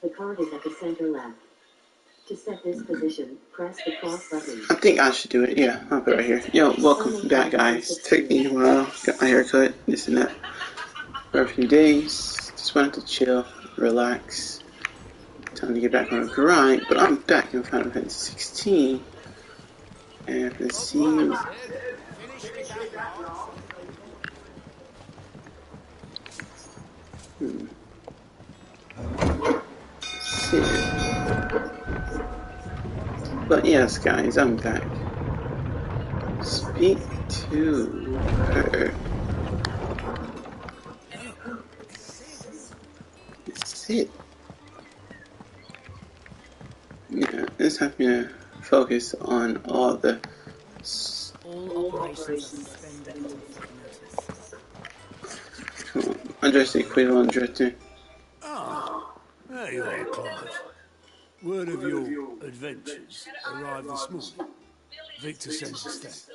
The card is at the center left. To set this position, press the cross button. I think I should do it. Yeah, I'll put it right here. Yo, welcome back, guys. Took me a while. Got my hair cut, this and that. For a few days. Just wanted to chill, relax. Time to get back on the grind. But I'm back in Final Fantasy 16. And let's see. But yes, guys, I'm back. Speak to her. Sid. Yeah, let's have to focus on all the. All operations are suspended until further notice. Come on, address the equivalent director. Ah, there you are, Clive. Word of your adventures arrived this morning. Victor sends his thanks.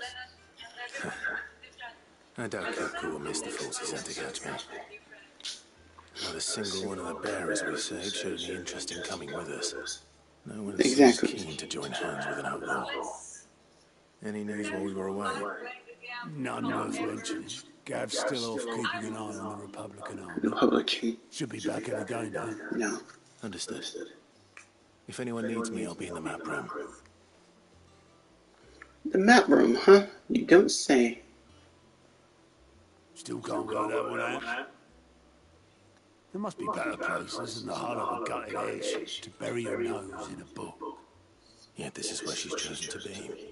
I doubt Kirkwood will miss the force he sent to catch me. Not a single one of the bearers we saved showed any interest in coming with us. No one seems keen to join hands with an outlaw. Any news while we were away? None worth mentioning. Gav's still off keeping an eye on the Republican army. Republican. Should be back in the game, though. No. Understood. If anyone needs me, I'll be in the map room. The map room, huh? You don't say. Still can't work that one out. There must be better places than the hull of a gutted edge to bury your nose in a book. Yet this is where she's chosen to be.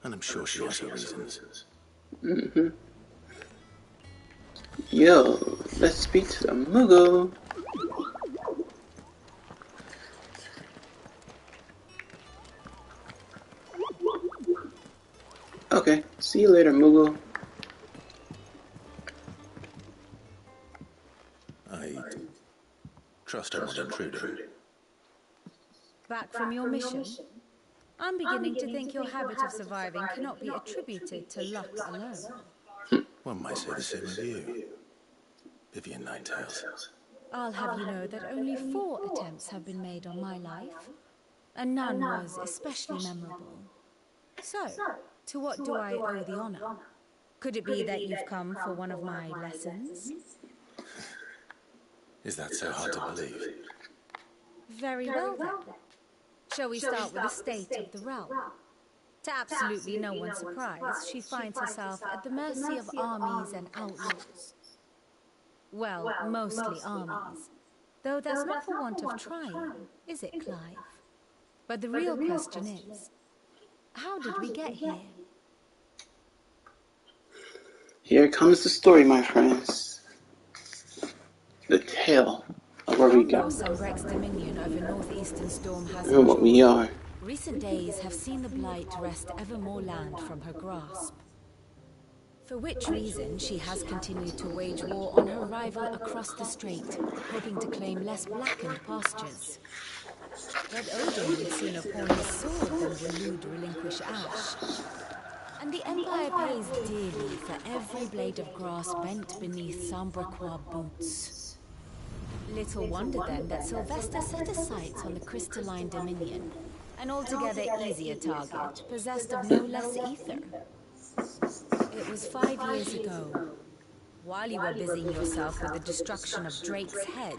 And I'm sure she has her reasons. Mm-hmm. Yo, let's speak to the Moogle. Okay, see you later, Moogle. I trust I'm not intruding. Back from your mission? I'm beginning to think your habit of surviving cannot be attributed to luck alone. One might say the same of you, Vivian Ninetales. I'll have you know that only 4 attempts have been made on my life, and none was especially memorable. So, to what do I owe the honor? Could it be that you've come for one of my lessons? Is that so hard to believe? Very well then. Shall we start with the state of the realm? To absolutely no one's surprise, she finds herself at the mercy of armies and outlaws. Well, mostly armies. Though that's not for want of trying, is it, Clive? But the real question is, how did we get here? Here comes the story, my friends. The tale of where we go. Sunbreak's dominion over northeastern Storm has And what we are. Recent days have seen the Blight wrest ever more land from her grasp. For which reason she has continued to wage war on her rival across the strait, hoping to claim less blackened pastures. But Odin would sooner pawn his sword than Waloed relinquish Ash. And the Empire pays dearly for every blade of grass bent beneath Sambraquois boots. Little wonder then that Sylvester set his sights on the crystalline dominion, an altogether easier target, possessed of no less ether. It was 5 years ago, while you were busying yourself with the destruction of Drake's head,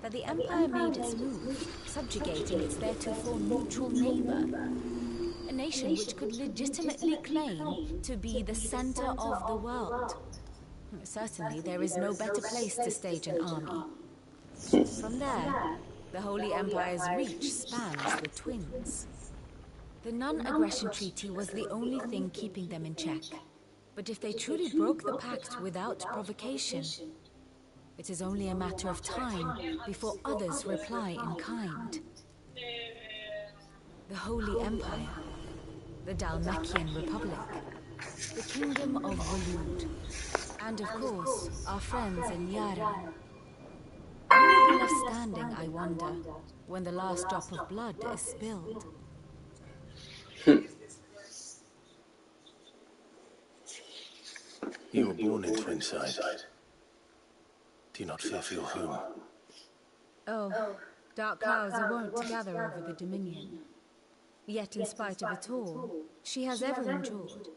that the Empire made its move, subjugating its theretofore neutral neighbor. A nation which could legitimately claim to be the center of the world. Certainly, there is no better place to stage an army. From there, the Holy Empire's reach spans the Twins. The non-aggression treaty was the only thing keeping them in check. But if they truly broke the pact without provocation, it is only a matter of time before others reply in kind. The Holy Empire, the Dhalmekian Republic, the Kingdom of Waloed, and of course, our friends in Yara. Who will be left standing, I wonder, when the last drop of blood is spilled? You were born in Twinside. Do you not fear for your home? Oh, Dark clouds are wont to gather over the Dominion. Yet in spite of it all, she has ever endured.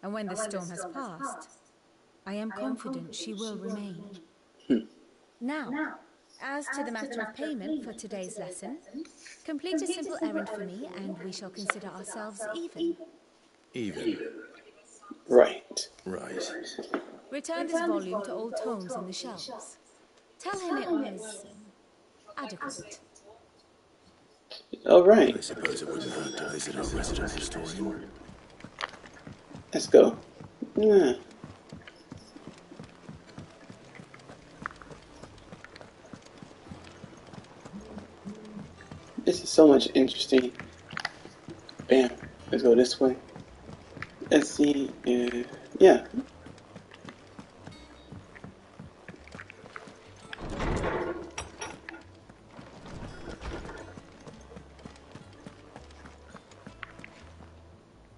And when the storm has passed, I am confident she will remain. Now, as to the matter of payment for today's lesson, complete a simple errand for me and we shall consider ourselves even. Even. Right. Right. Return this volume to Old Tomes in the shelves. Tell him it was adequate. All right. I suppose it wouldn't hurt to visit our resident historian. Let's go. Yeah. This is so much interesting. Bam. Let's go this way. Let's see. Yeah.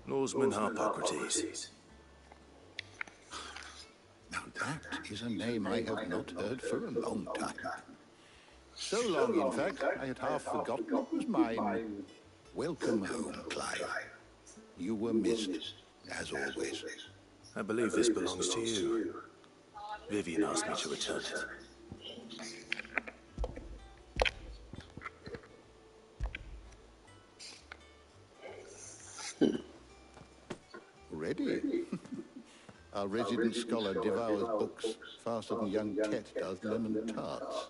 Norseman Harpocrates. Now that is a name I have not heard for a long time. So long, in fact, I had half forgotten it was mine. Welcome home, Clive. You were missed, as always. I believe this belongs to you. Vivian asked me to return it. Ready? Our resident scholar devours books faster than young Tet does lemon tarts.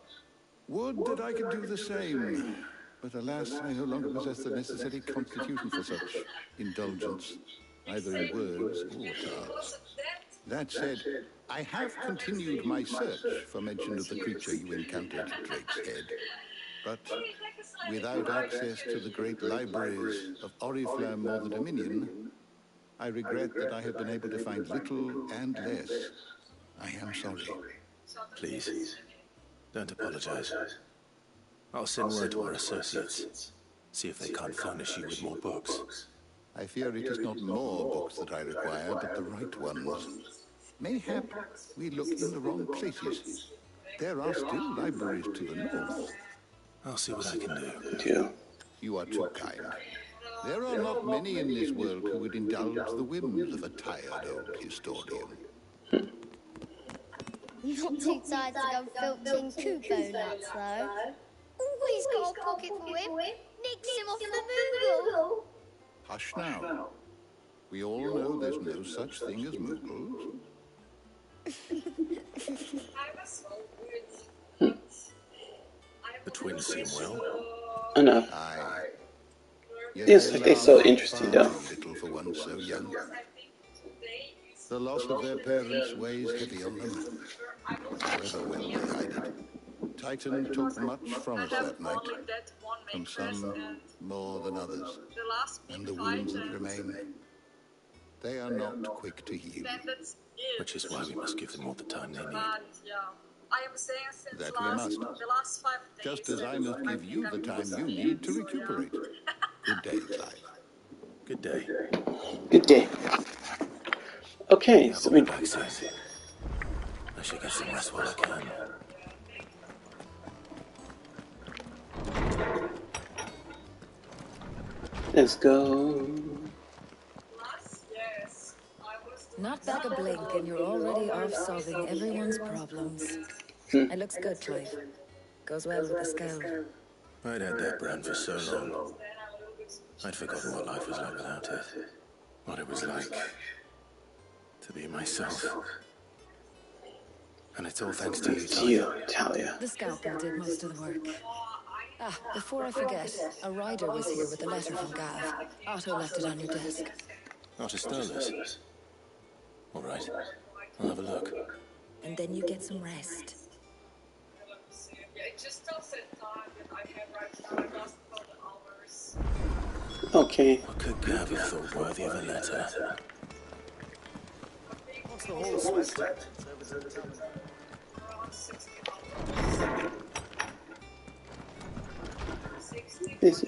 Would that I could do the same, but alas, I no longer possess the necessary constitution for such indulgence, either in words or tarts. That said, I have continued my search for mention of the creature you encountered at Drake's Head, but without access to the great libraries of Oriflamme or the Dominion, I regret that I have been able to find little and less. I am sorry. Please, don't apologize. I'll send word to our associates. See if they can't furnish you with more books. I fear it is not more books that I require, but the right ones. Mayhap we look in the wrong places. There are still libraries to the north. I'll see what I can do. Yeah. You are too kind. There are not many in this world who would indulge the whims of a tired old historian. Not too tired to go filching Kubo nuts, though. Always got a pocket for him. Nicks him off the Moogle. Hush now. We all know there's no such thing as Moogles. The twins seem well. Enough. Aye. Yes, it's so interesting though. Little for one so young. The loss of their parents weighs heavy on them. However well they hide it. Titan took much from us that night. From some more than others. And the wounds that remain, they are not quick to heal. Which is why we must give them all the time they need. That we must. Just as I must give you the time you need to recuperate. Good day, Clive. Good day. Good day. Okay, so I'll be back soon. I should get some rest while I can. let's go. Not back a blink and you're already off solving everyone's problems. It looks good, Clive. Goes well with the scale. I'd had that brand for so long. I'd forgotten what life was like without it. What it was like to be myself. And it's all thanks to you, Talia. Talia. The scalpel did most of the work. Ah, before I forget, a rider was here with a letter from Gav. Otto left it on your desk. Not a Starless. All right, I'll have a look. And then you get some rest. Okay. What could Gav have thought worthy of a letter? What's the whole sweat?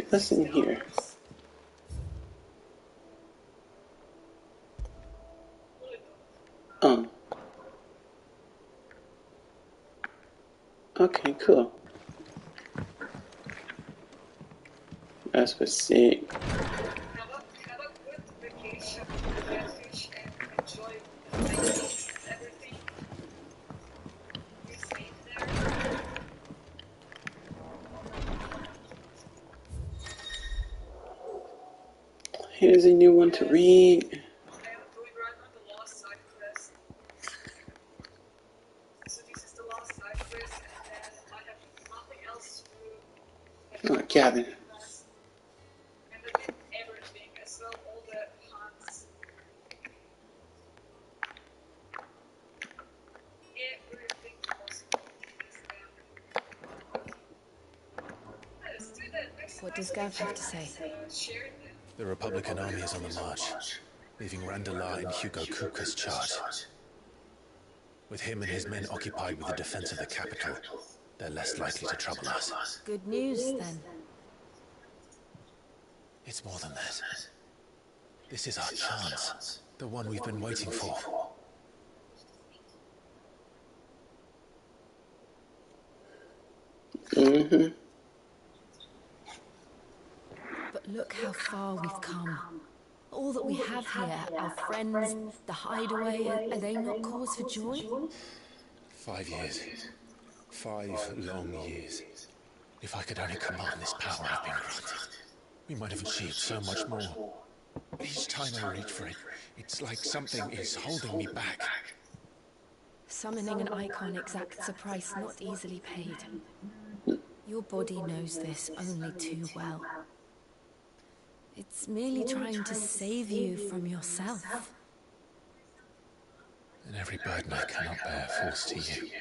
What's in here? Oh. Okay, cool. That's for sick. Have a good vacation, refuge, and enjoy everything you see there. Here's a new one to read. I am doing right now the last side quest. So this is the last side quest, and I have nothing else to do. Oh, cabin. And I did everything as well, all the hunts. Everything possible is done. What does Gav have to say? The Republican army is on the march, leaving Randalar in Hugo Kuka's charge. With him and his men occupied with the defense of the capital, they're less likely to trouble us. Good news, then. It's more than that. This is our chance, the one we've been waiting for. Mm-hmm. But look how far we've come. All that we have here, our friends, the hideaway, are they not cause for joy? 5 years. 5 long years. If I could only command this power I've been granted, we might have achieved so much more. Each time I reach for it, it's like something is holding me back. Summoning an icon exacts a price not easily paid. Your body knows this only too well. It's merely trying to save you from yourself. And every burden I cannot bear falls to you.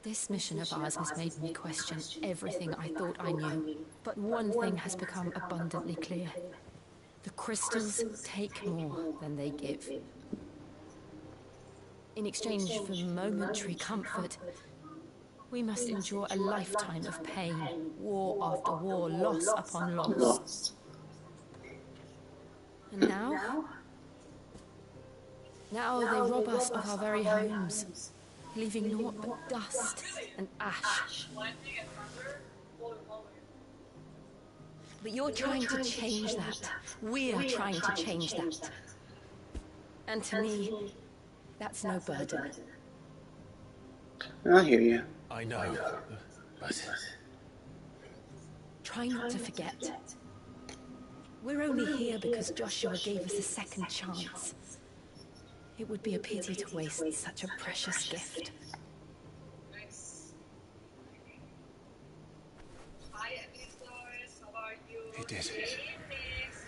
This mission of ours has made me question everything I thought I knew. But one thing has become abundantly clear. The crystals take more than they give. In exchange for momentary comfort, we must endure a lifetime of pain, war after war, loss upon loss. And now? Now they rob us of our very homes, leaving naught but dust and ash. But you're trying to change that. We're trying to change that. And to me, that's no burden. I hear you. I know, but... Try not to forget. We're only here because Joshua gave us a second chance. It would be a pity to waste such a precious gift. He did.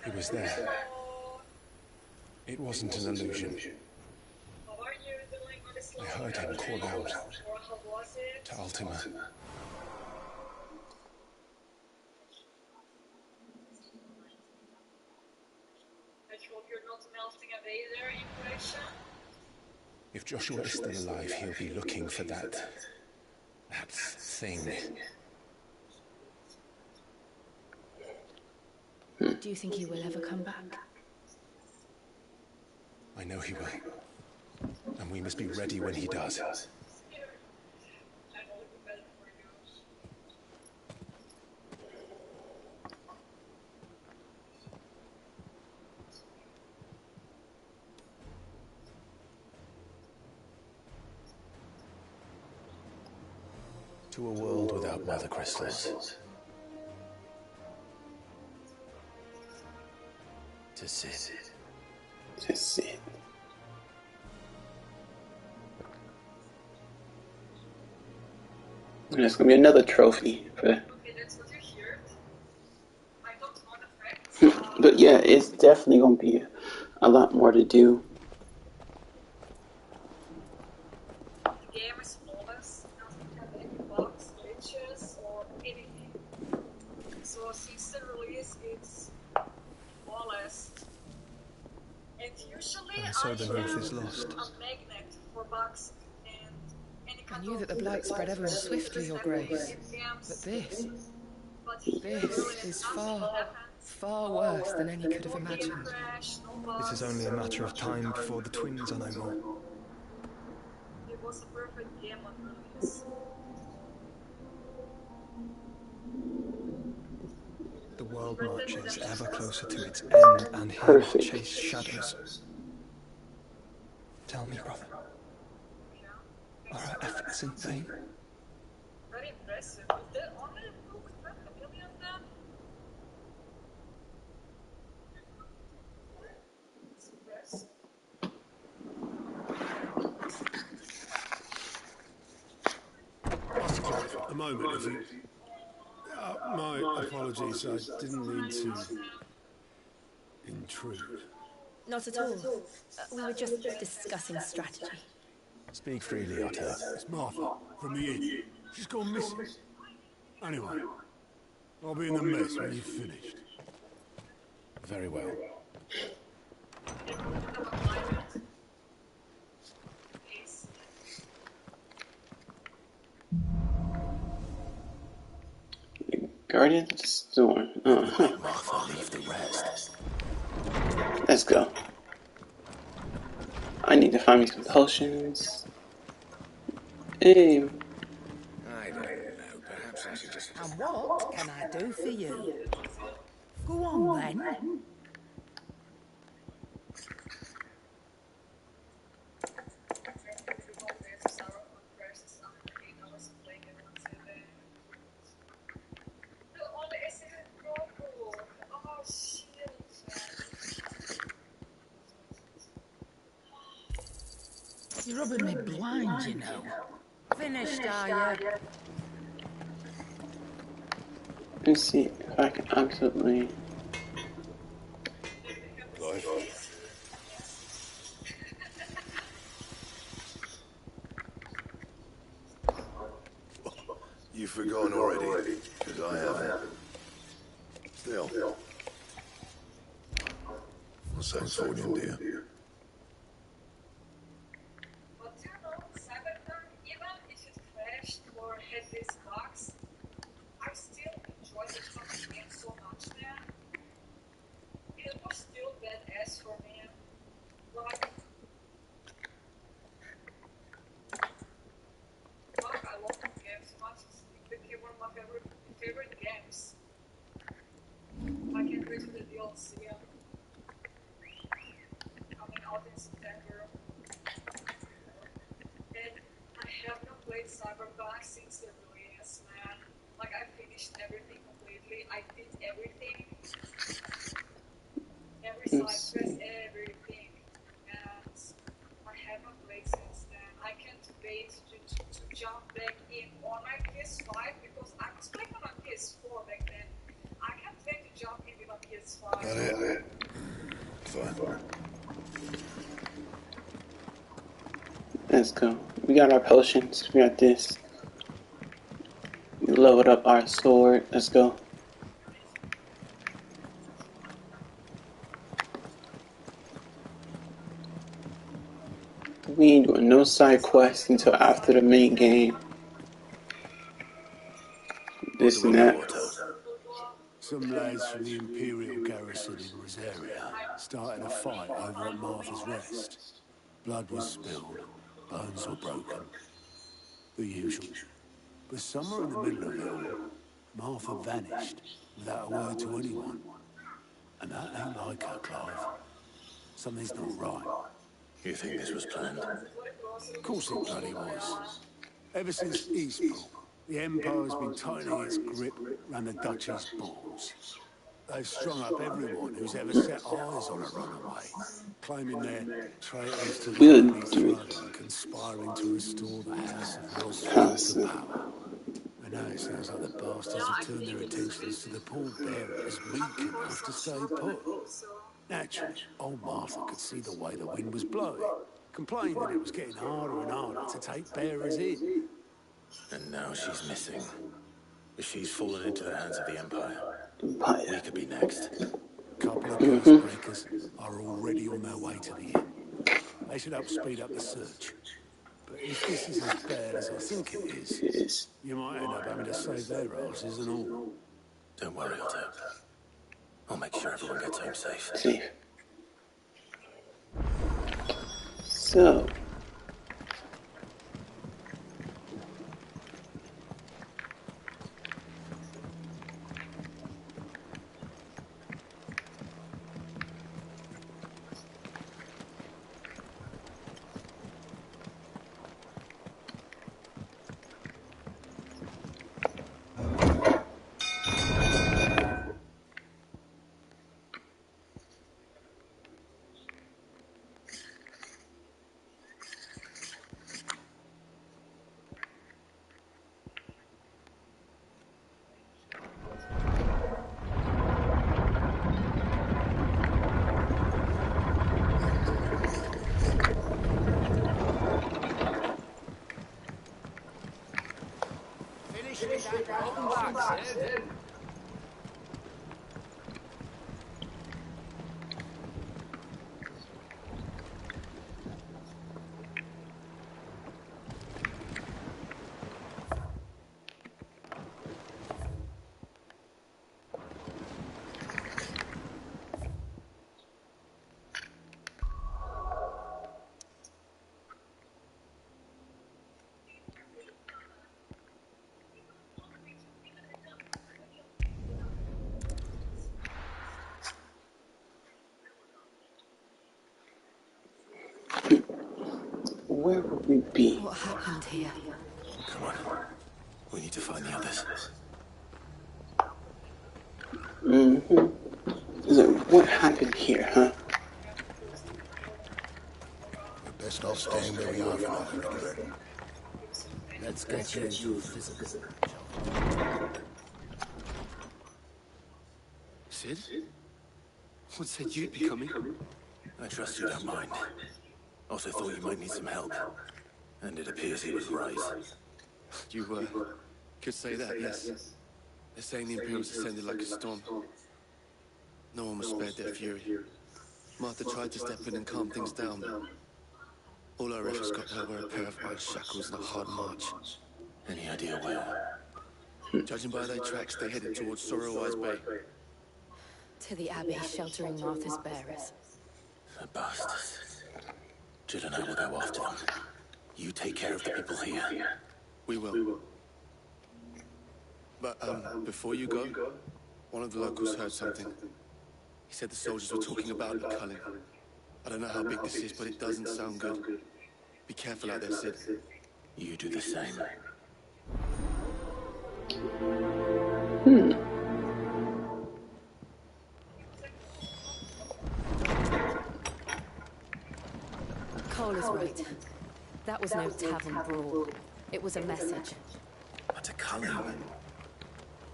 He was there. It wasn't an illusion. I heard him call out to Ultima. If Joshua is still alive, he'll be looking for that thing. Do you think he will ever come back? I know he will. And we must be ready when he does. To a world without mother crystals. To sit. To sit. And there's gonna be another trophy for. But yeah, it's definitely gonna be a lot more to do. And so the North is lost. I knew that the Blight spread ever more swiftly, Your Grace. But this is far, far worse than any could have imagined. It is only a matter of time before the twins are no more. It was a perfect game on release. world marches ever closer to its end, and here it chase shadows. Tell me, brother, are our efforts in vain? Very impressive. But they only booked a million then? It's impressive. Master Clive, a moment, if you... my apologies, I didn't mean to intrude. Not at all. We were just discussing strategy. Speak freely, Otto. It's Martha, from the inn. She's gone missing. Anyway, I'll be in the mess when you've finished. Very well. Guardian of the Storm. Oh. Martha, leave the rest. Let's go. I need to find me some potions. Hey. I don't know. Perhaps I should just... And what can I do for you? Go on then. You're rubbing me blind, you know. Finished, are you? Let me see if I can absolutely... You've forgotten already, because I haven't. Still. What's that for, India? But you know, Cyberpunk, even if it crashed or had this bugs, I still enjoyed the game so much, man. It was still badass for me. Like, fuck, I love the game so much. It became one of my favorite games. I can't wait for the DLC coming out in September. And I have not played Cyberpunk since the release, man. Like, I finished everything completely. I did everything. Every side quest, everything. And I have not played since then. I can't wait to jump back in on my PS5 because I was playing on my PS4 back then. I can't wait to jump in with my PS5. Got it. Fine. Let's go. We got our potions. We got this. We leveled up our sword. Let's go. We ain't doing no side quests until after the main game. This and that. Some lads from the Imperial garrison in Rosaria started a fight over at Martha's Rest. Blood was spilled, bones were broken. The usual. But somewhere in the middle of it all, Martha vanished without a word to anyone. And that ain't like her, Clive. Something's not right. You think this was planned? Of course it bloody was. Ever since Eastpool, the Empire's been tightening its grip around the Duchy's balls. They've strung up everyone who's ever set eyes on a runaway, claiming they're traitors to the Holy Throne and conspiring to restore the House of Rosfield to power. And now it sounds like the bastards have turned their attentions to the pallbearers meek enough to stay put. Naturally, old Martha could see the way the wind was blowing, complained that it was getting harder and harder to take bearers in. And now she's missing. If she's fallen into the hands of the Empire, we could be next. A couple of curse breakers are already on their way to the inn. They should help speed up the search. But if this is as bad as I think it is, you might end up having to save their asses and all. Don't worry, Otto. I'll make sure everyone gets home safe. So... Welcome back, Sid. Where would we be? What happened here? Come on. We need to find the others. So what happened here, huh? We're best off staying where we are for now, I reckon. Let's get you into physical. Sid? What said you'd be coming? I trust you don't mind. Also thought you might need some help. And it appears he was right. You could say that, yes. They're saying the Imperials descended like a storm. No one was spared their fury. Martha tried to step in and calm things down, but all our efforts got her were a pair of iron shackles and a hard march. Any idea where? Judging by their tracks, they headed towards Sorrowwise Bay. To the Abbey sheltering Martha's bearers. The bastards. Jill and I will go after them. You take care of the people here. We will. But, before you go, one of the locals heard something. He said the soldiers were talking about the culling. I don't know how big this is, but it doesn't sound good. Be careful out there, Sid. You do the same. Cole is right. That was no tavern brawl. It was a message. But a culling.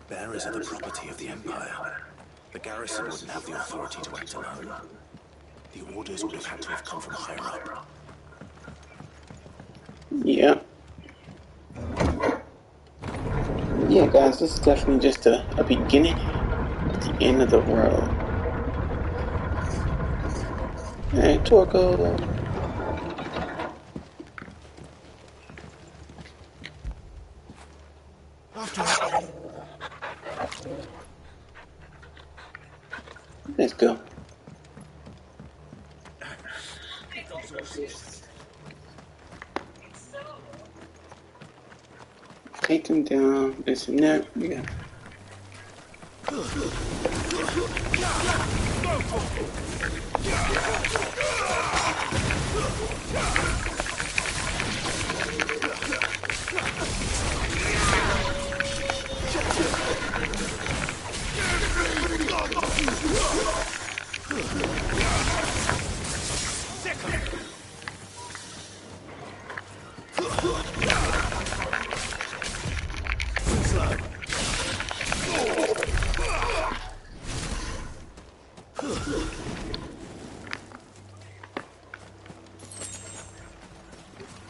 Bearers are the property of the Empire. The garrison wouldn't have the authority to act alone. The orders would have had to have come from higher up. Yeah. Yeah, guys, this is definitely just a beginning at the end of the world. Hey, Torko. Let's go. Take them down. This and that. Yeah.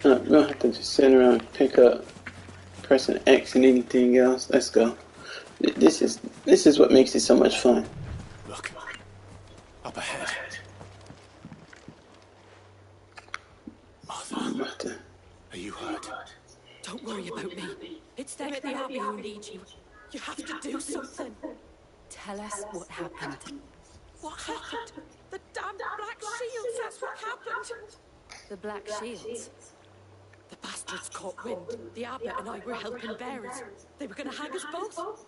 We don't have to just sit around and pick up, pressing X and anything else. Let's go. This is what makes it so much fun. Look, up ahead. Martha. Are you hurt? Don't worry about me. It's them at the Abbey who need you. You have to do something. Tell us what happened. What happened? The damn Black Shields, that's what happened. The Black Shields? The bastards caught wind. The Abbot and I were helping bearers. They were going to hang us both.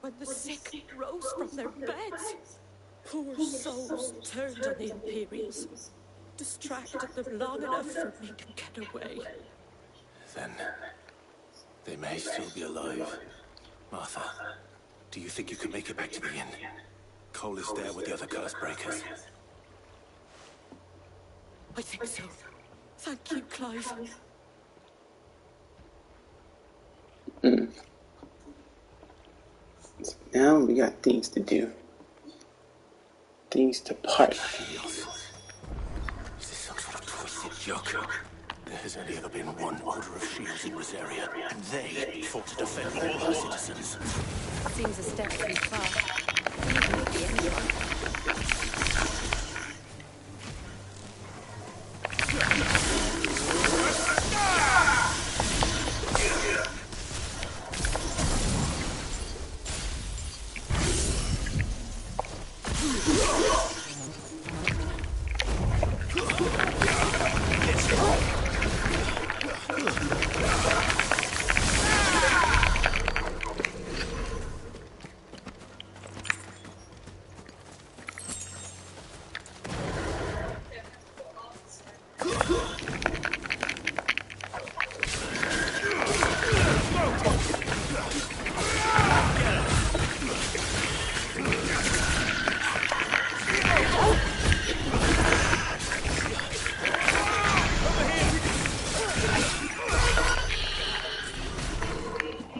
When the sick rose from their beds, poor souls turned on the Imperials. Distracted them long enough for me to get away. Then, they may still be alive. Martha, do you think you can make it back to the inn? Cole is there with the other curse breakers. I think so. Thank you, Clive. So now we got things to do. Things to part. Is this some sort of twisted joke? There has only ever been one order of shields in Rosaria, and they fought to defend all her citizens. Seems a step too far. Even with the Empire.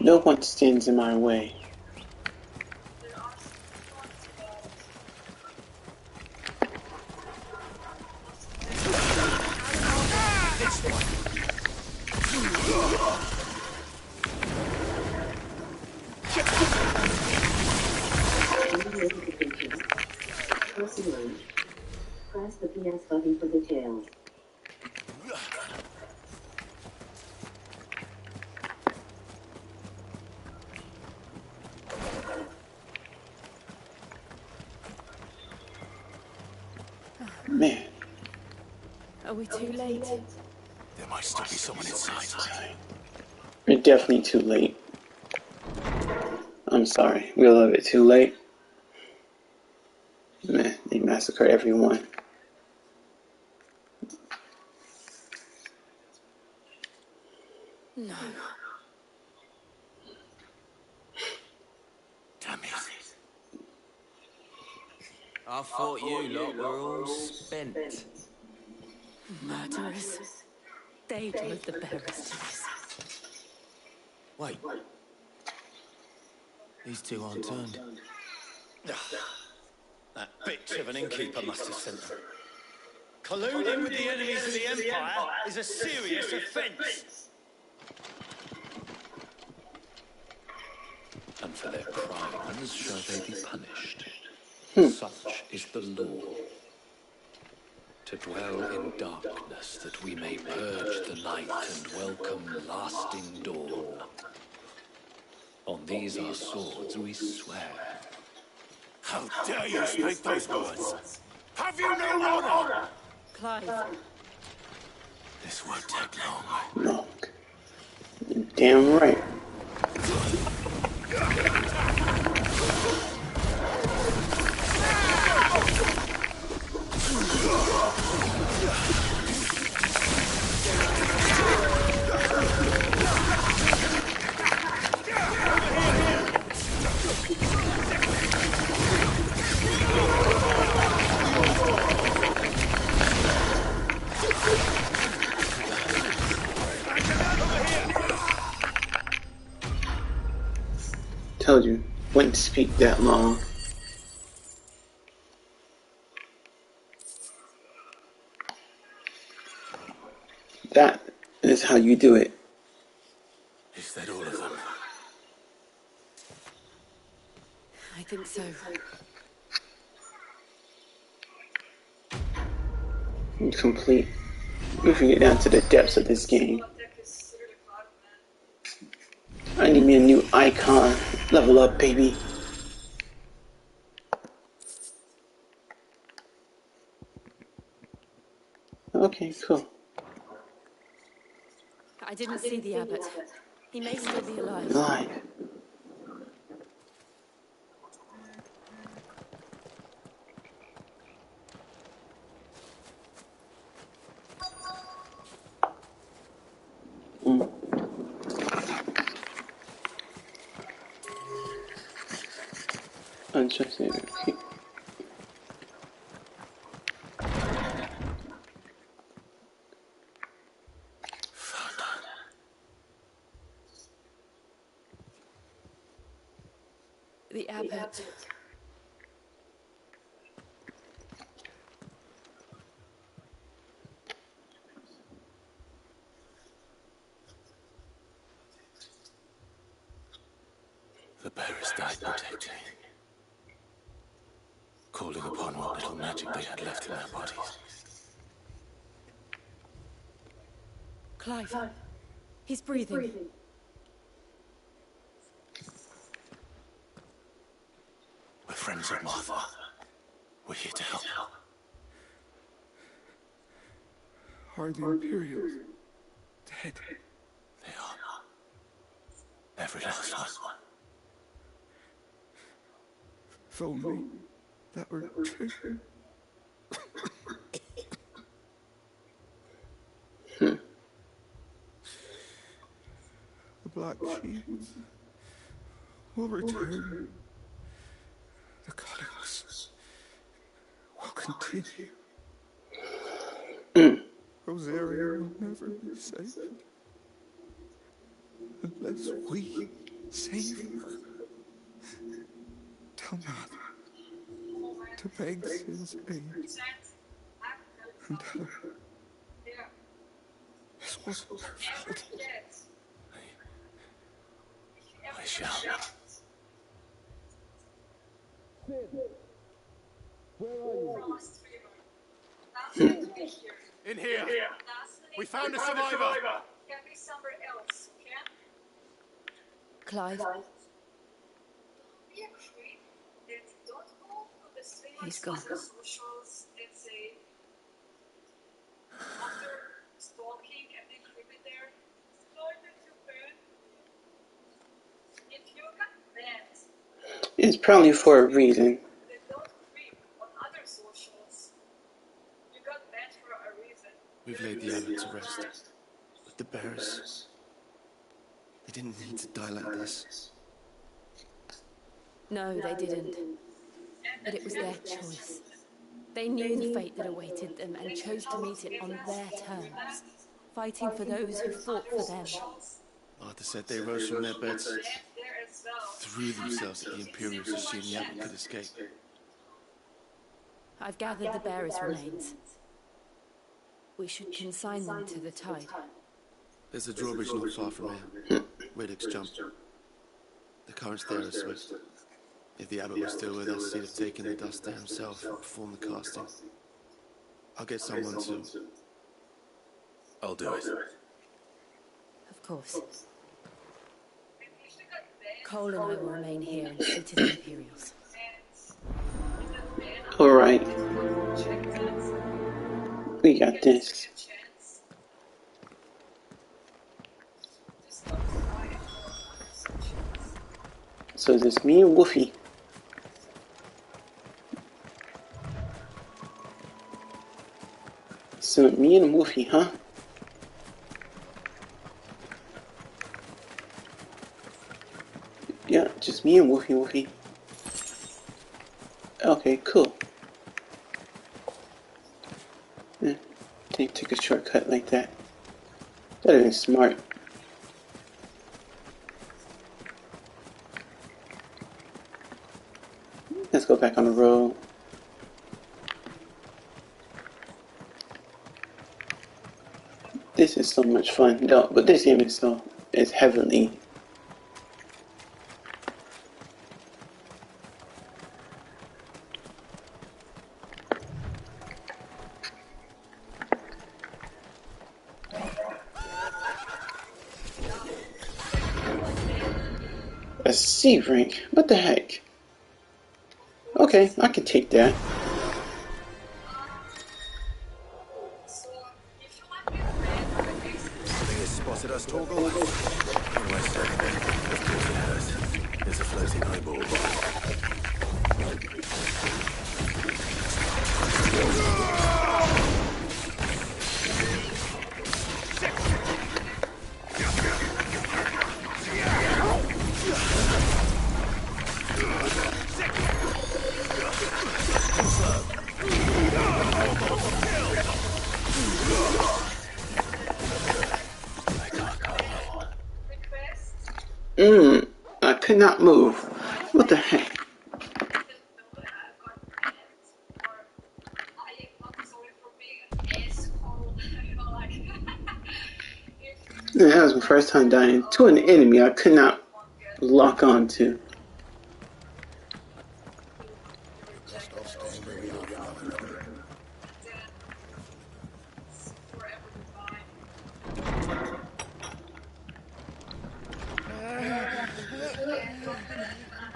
No one stands in my way. Press the PS button for details. Man. Are we too late? There might still be someone inside. We're definitely too late. I'm sorry. We're a little bit too late. Man, they massacred everyone. No. Damn it. I thought you lot were all spent. Murderers. They drove the bearers to this. Wait. These two aren't turned. That bitch of an innkeeper must have sent them. Colluding with the enemies of the Empire is a serious offence. And for their crimes shall they be punished. Such is the law. To dwell in darkness that we may purge the night and welcome lasting dawn. On these our swords we swear. How dare you speak those words? Have you no honor? Clive. This won't take long. No. Damn right. Told you, wouldn't speak that long. That is how you do it. Is that all of them? I think so. Complete. If we get down to the depths of this game. I need me a new icon. Level up, baby. Okay, cool. I didn't see the abbot. He may still be alive. Alive. Untrusted. Okay. The abbot. bearers died protecting, calling upon what little magic they had left in their bodies. Clive. He's breathing. We're friends of Martha. We're here to help. Are the Imperials dead? They are. Every last one. If only that were true. The Black Shields will return. The Cullings will continue. Rosaria will never be safe unless we save her. Tell Mother to beg Sin's aid and tell her this wasn't her fault. I shall. In here. We found a survivor. Can be somewhere else, okay? Clive. Be a creep that don't go to the street He's gone. socials and say after stalking and then keep it there. Started to burn. If you got banned, It's probably for a reason. they don't creep on other socials. You got banned for a reason. We've laid the abbot to rest. But the bearers, they didn't need to die like this. No, they didn't. But it was their choice. They knew the fate that awaited them and chose to meet it on their terms, fighting for those who fought for them. Martha said they rose from their beds, threw themselves at the Imperials as she and the abbot could escape. I've gathered the bearers' remains. We should consign them to the tide. There's a drawbridge not far from here. Radix Jump. The currents there are swift. If the abbot was still with us, he'd have taken the dust to himself and performed the casting. I'll get someone to... I'll do it. Of course. Cole and I will remain here and see to the Imperials. Alright. We got this. So is this me and Wolfie? So me and Wolfie, huh? Yeah, just me and Wolfie. Okay, cool. Yeah, take a shortcut like that. That'd be smart. Let's go back on the road. This is so much fun. No, but this game is heavily. A C rank? What the heck? Okay, I can take that. Something has spotted us, Torgal. West of course it has. There's a floating eyeball. I could not move. What the heck? Yeah, that was my first time dying to an enemy I could not lock on to.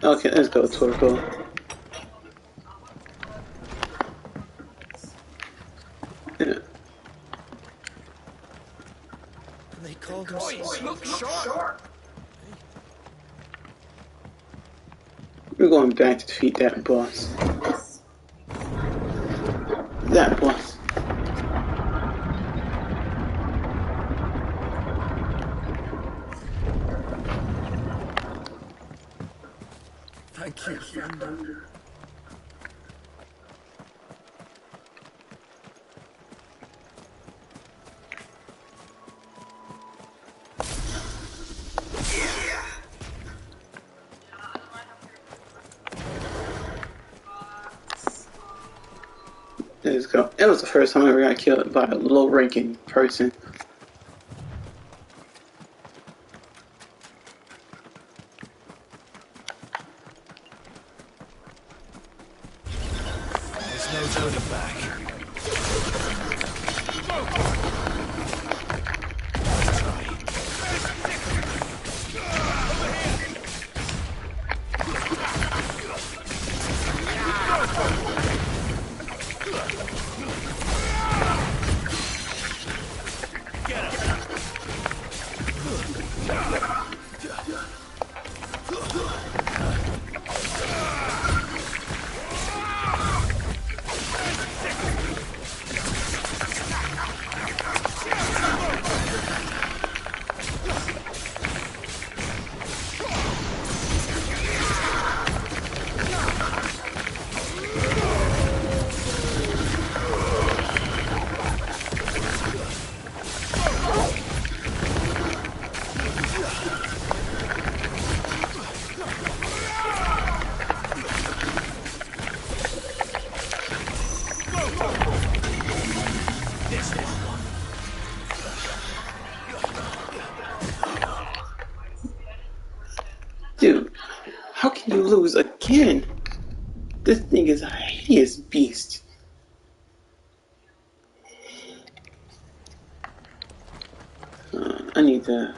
Okay, let's go, Torko. Yeah. They called themselves. Look sharp! We're going back to defeat that boss. That boss. Thank you, Thunder. Let's go. That was the first time I ever got killed by a low-ranking person. There's no turning back. Dude, how can you lose again? This thing is a hideous beast. I need to...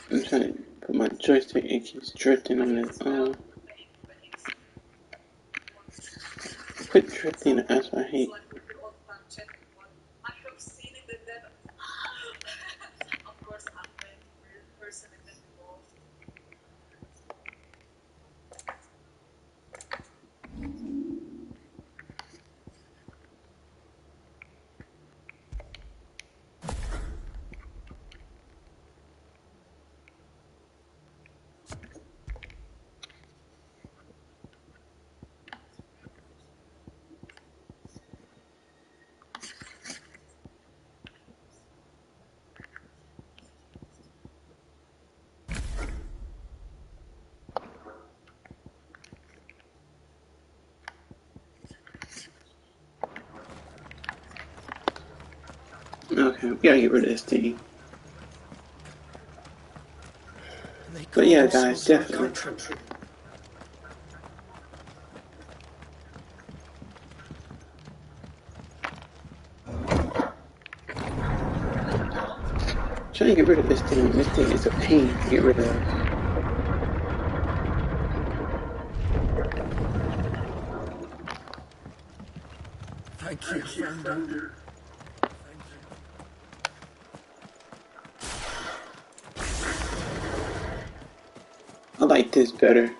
I'm trying to put my joystick, it keeps drifting on its own. Quit drifting, that's what I hate. Okay, we gotta get rid of this thing. But yeah, guys, definitely. Trying to get rid of this thing. This thing is a pain to get rid of. Thank you, Thunder. I like this better.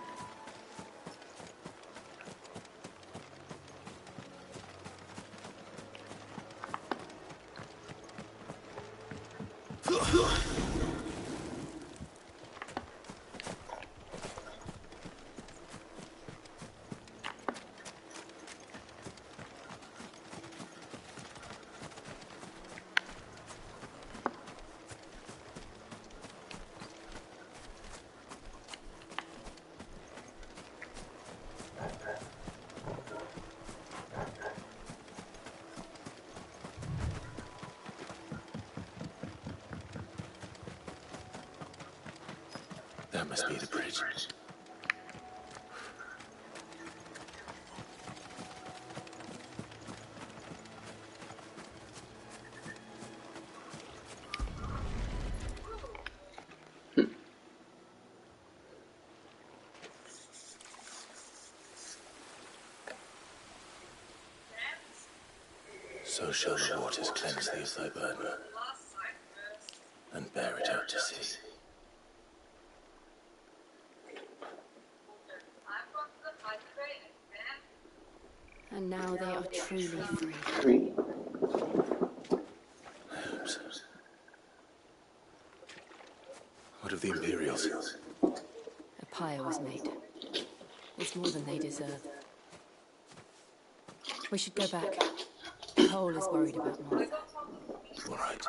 That must be the bridge. So shall the waters cleanse thee of thy burden, and bear it out to sea. And now they are truly free. What of the Imperials? A pyre was made. It's more than they deserve. We should go back. Cole is worried about Martha. All right.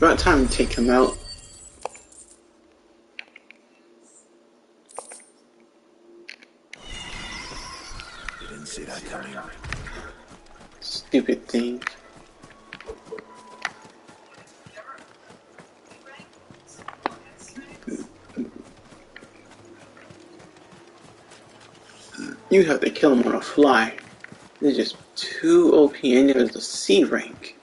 About time to take him out. You didn't see that coming. Stupid thing. You have to kill him on a fly. They're just too OP, and there's a C rank.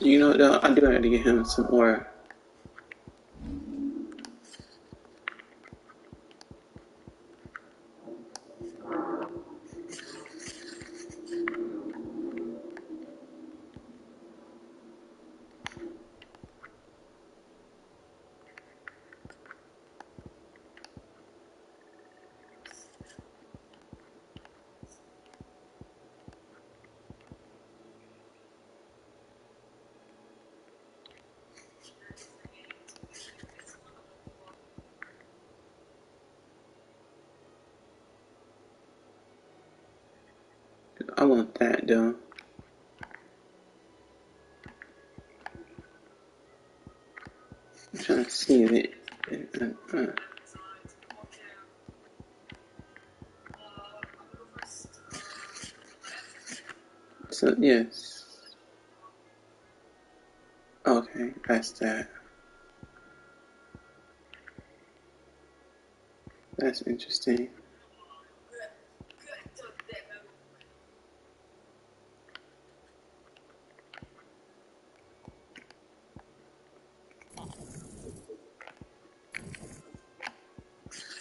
You know, though, I do have to get him some more. I want that though. I'm trying to see it. So yes. Okay, that's that. That's interesting.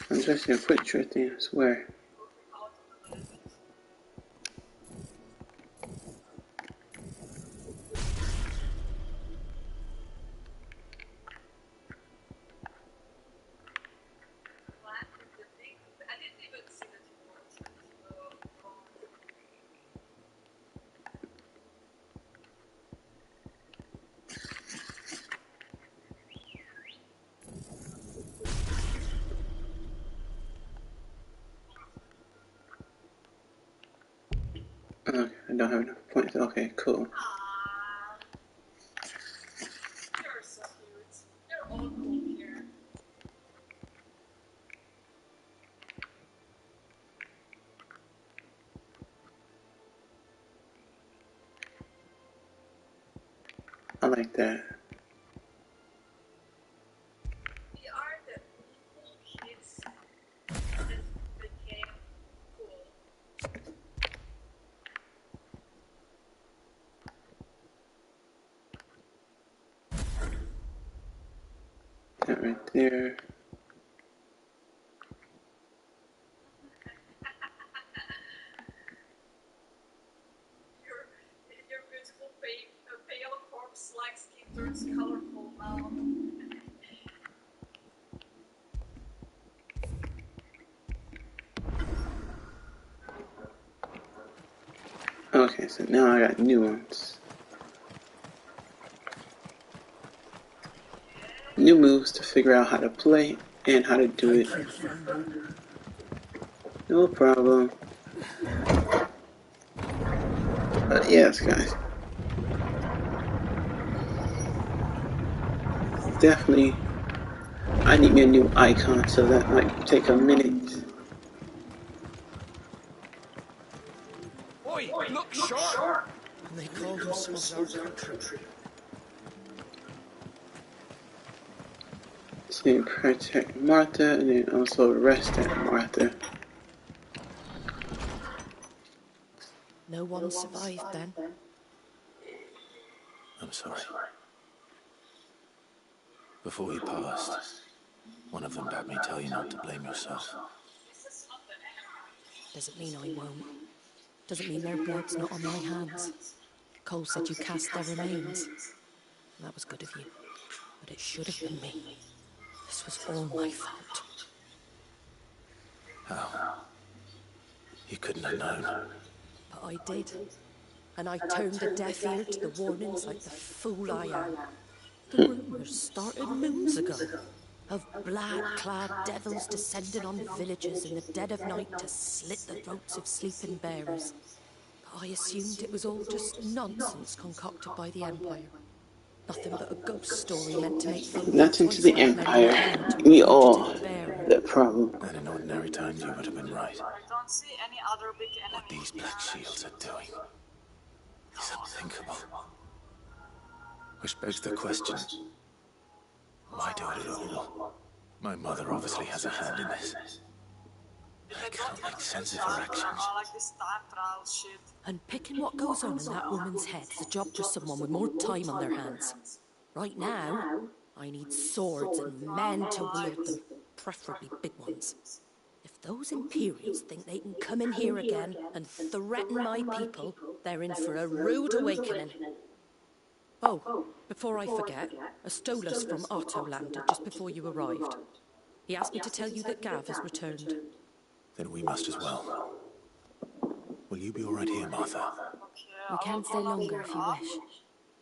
I'm just gonna quit drifting, I swear. Okay, I don't have enough points. Okay, cool. You're so cute. You're all cool here. I like that. We are the cool kids that became cool. That right there. Your beautiful pale corpse-like skin turns colorful now. Okay, so now I got new ones. New moves to figure out how to play and how to do it. No problem. But yes, guys. Definitely, I need me a new icon, so that might take a minute. Oi, look sharp! And they call themselves our country. To protect Martha and then also arrest Martha. No one survived then. I'm sorry. Before he passed, one of them bade me tell you not to blame yourself. Doesn't mean I won't. Doesn't mean their blood's not on my hands. Cole said you cast their remains. That was good of you. But it should have been me. This was all my fault. How? You couldn't have known. But I did. And I turned a deaf ear to the warnings like the fool I am. The rumours started moons ago. Of black-clad devils descending on villages in the dead of night to slit the throats of sleeping bearers. But I assumed it was all just nonsense concocted by the Empire. Nothing but a ghost story meant to make folk Nothing to the Empire. We all the problem. At an ordinary time, you would have been right. I don't see any other big enemy. What these black shields are doing is unthinkable. Which begs the question, why do it at all? My mother obviously has a hand in this. I can't make sense of her actions. And picking what goes on in that woman's head is a job for someone with more time on their hands. Right now, I need swords and men to wield them, preferably big ones. If those Imperials think they can come in here again and threaten my people, they're in for a rude awakening. Oh, before I forget, a Stolas from Otto landed just before you arrived. He asked me to tell you that Gav has returned. Then we must as well. Will you be all right here, Martha? We can stay longer if you wish.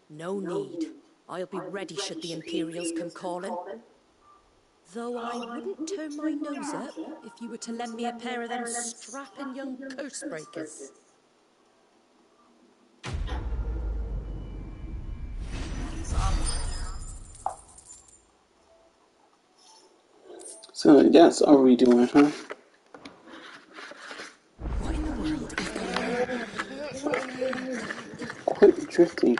No need. I'll be ready should the Imperials come calling. Though I wouldn't turn my nose up if you were to lend me a pair of them strapping young curse breakers. So that's all we doing, huh? What in the world is going on? Quit drifting.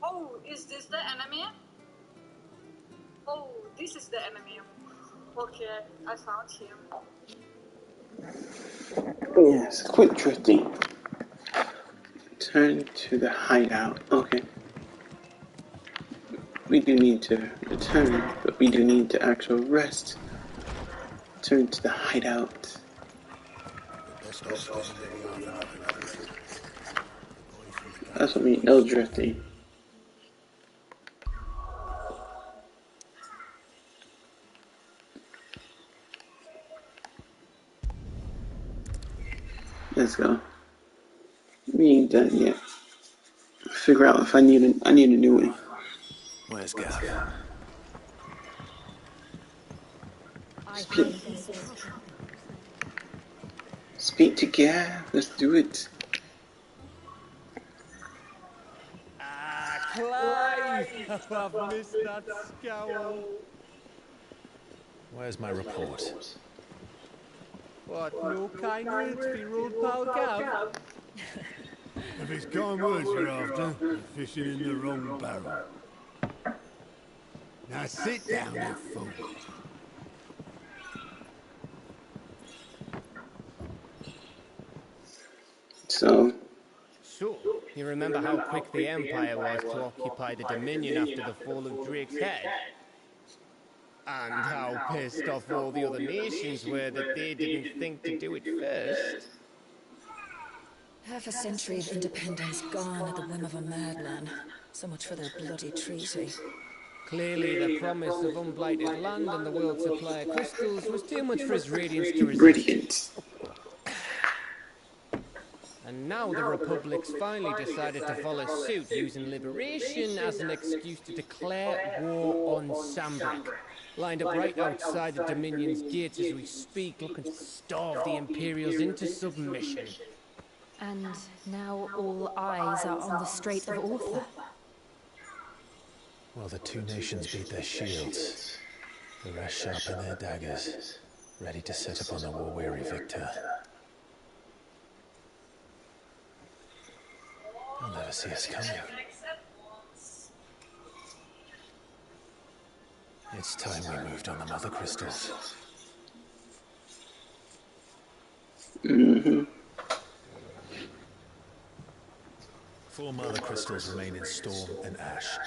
Oh, is this the enemy? Oh, this is the enemy. Okay, I found him. Yes, quit drifting. Turn to the hideout. Okay. We do need to return, but we do need to actual rest. Turn to the hideout. That's what I mean, no drifting. Let's go. We ain't done yet. Figure out if I need a new one. Where's Gav? Speak to Gav. Let's do it. Clive! I've missed that scowl. Where's my report? What, no kind words for your old pal Gav? If it's kind words you're after, you're fishing in the wrong barrel. Now sit down, you fool. So, you remember how quick the Empire was to occupy the Dominion after the fall of Drake's head? And how pissed off all the other nations were that they didn't think to do it first? Half a century of independence gone at the whim of a madman. So much for their bloody treaty. Clearly, the promise of unblighted land and the world's supply of crystals was too much for his radiance to resist. And now the Republic's finally decided to follow suit, using liberation as an excuse to declare war on Sambrak. Lined up right outside the Dominion's gates as we speak, looking to starve the Imperials into submission. And now all eyes are on the Strait of Ortha. Well, the two nations beat their shields. The rest sharpen their daggers, ready to set upon the war-weary victor. They'll never see us coming. It's time we moved on the Mother Crystals. Mm-hmm. 4 Mother Crystals remain in Storm and Ash.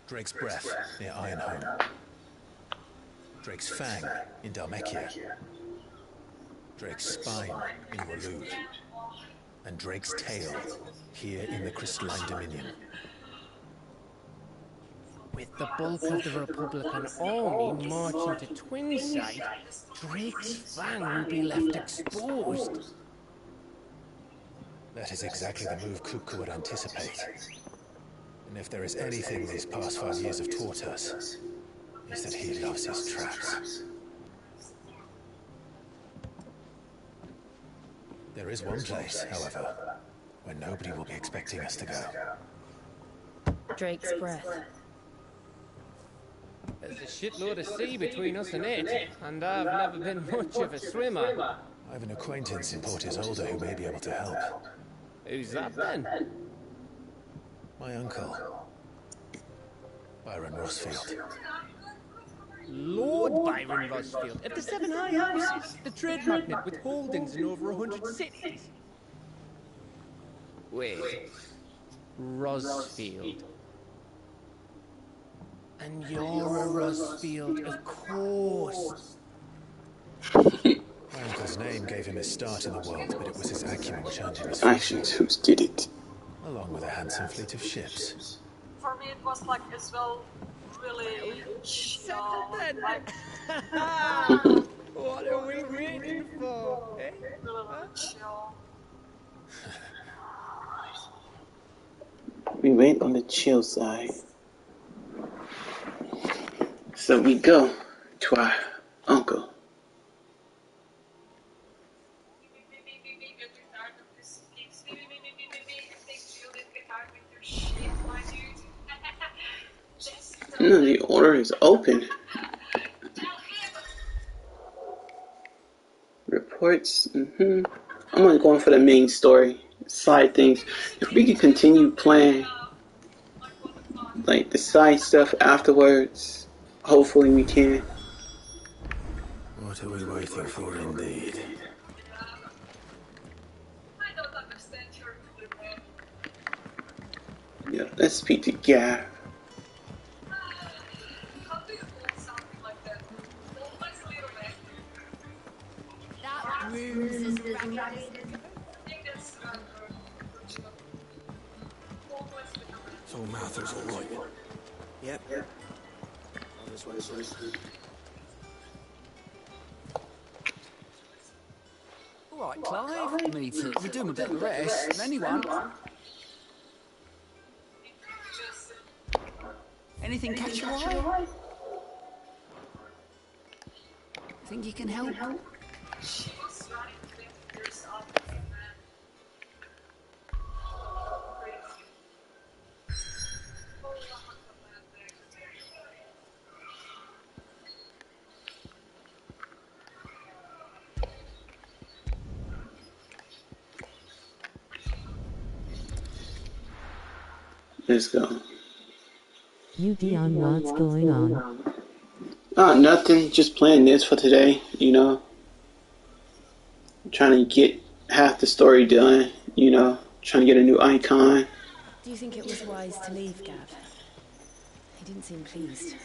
Drake's Breath near Ironhome. Drake's Fang in Dhalmekia. Drake's Spine in Waloed. And Drake's Tail here in the Crystalline Dominion. With the bulk of the Republican army marching to Twinside, Drake's Fang will be left exposed. That is exactly the move Kupka would anticipate. And if there is anything these past 5 years have taught us, is that he loves his traps. There is one place, however, where nobody will be expecting us to go. Drake's Breath. There's a shitload of sea between us and it, and I've never been much of a swimmer. I have an acquaintance in Port Isolde who may be able to help. Who's that then? My uncle, Byron Rossfield. Lord Byron Rossfield of the Seven High Houses, the trade magnate with holdings in over 100 cities. Wait, Rossfield. And you're a Rossfield, of course. My uncle's name gave him his start in the world, but it was his acumen which earned him his actions who did it. Along with a handsome fleet of ships. For me, it was like as well really chill. Like, what are we waiting for? Eh? really chill. We wait on the chill side. So we go to our uncle. No, the order is open. Reports. I'm only going for the main story. Side things. If we could continue playing like the side stuff afterwards, hopefully we can. What are we waiting for indeed? I don't understand your movement. Yeah, let's speak to Gav. How do you hold something like that? Always little man. That bruise is ragged. I think that's unfortunate. Always little man. So Mather's all right. Yep. This way, this way. All right, Clive. Me too. We're doing a bit of rest. Anyone? Anything catch your eye? Think you can help? She was running 20 years after him, man. Crazy. Oh, Let's go. You Dion, what's going on? Nothing. Just playing this for today, you know. Trying to get half the story done, you know. Trying to get a new icon. Do you think it was wise to leave, Gav? He didn't seem pleased.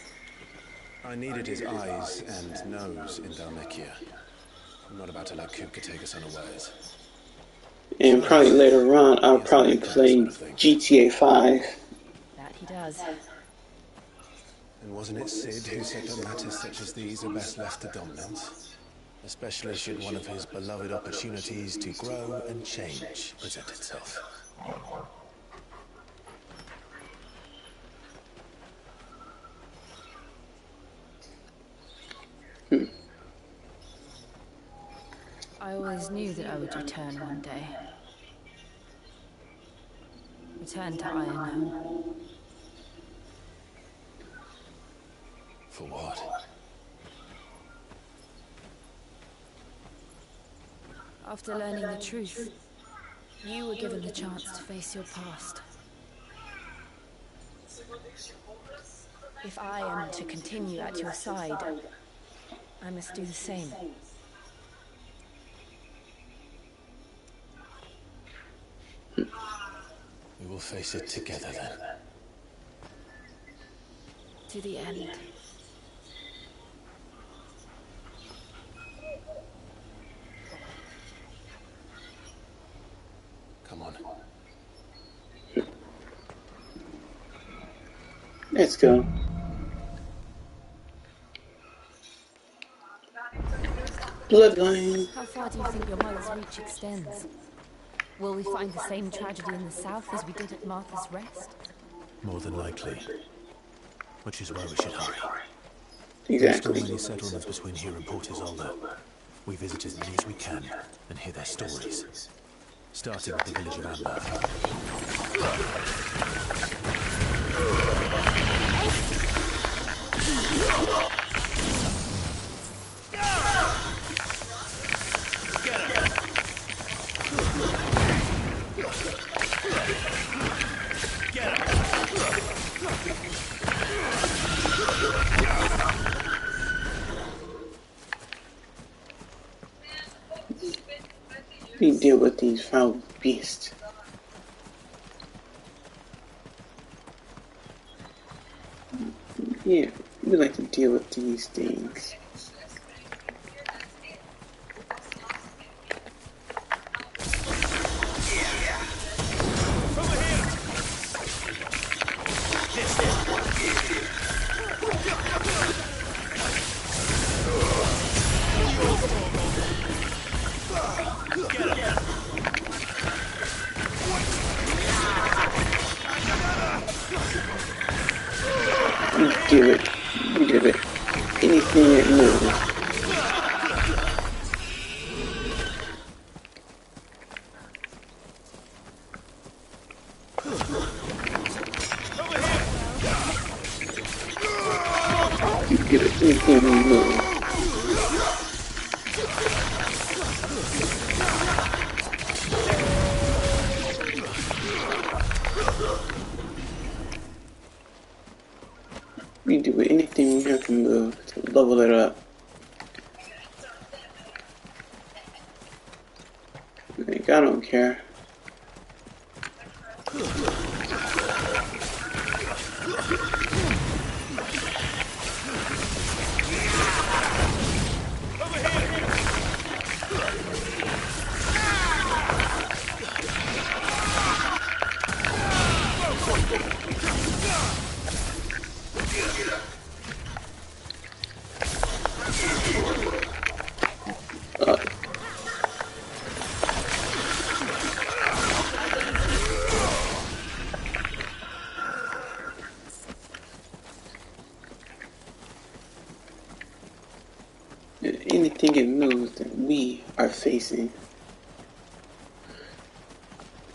I needed his eyes and nose in Dhalmekia. I'm not about to let Kupka take us unawares. And probably later on, I'll probably play GTA 5. That he does. And wasn't it Sid who said that matters such as these are best left to dominance? Especially should one of his beloved opportunities to grow and change present itself. I always knew that I would return one day. Return to Ironhome. For what? After learning the truth, you were given the chance to face your past. If I am to continue at your side, I must do the same. We will face it together then. To the end. Come on. Let's go. Bloodline. How far do you think your mother's reach extends? Will we find the same tragedy in the south as we did at Martha's Rest? More than likely. Which is why we should hurry. Exactly. There's still many settlements between here and Port Isolde. We visit as many as we can and hear their stories. Starting with the village of Amber. We deal with these foul beasts. Yeah, we like to deal with these things. We give it anything it moves. You give it anything we move. We do anything we have to move to level it up. Like, I don't care. Anything it moves that we are facing.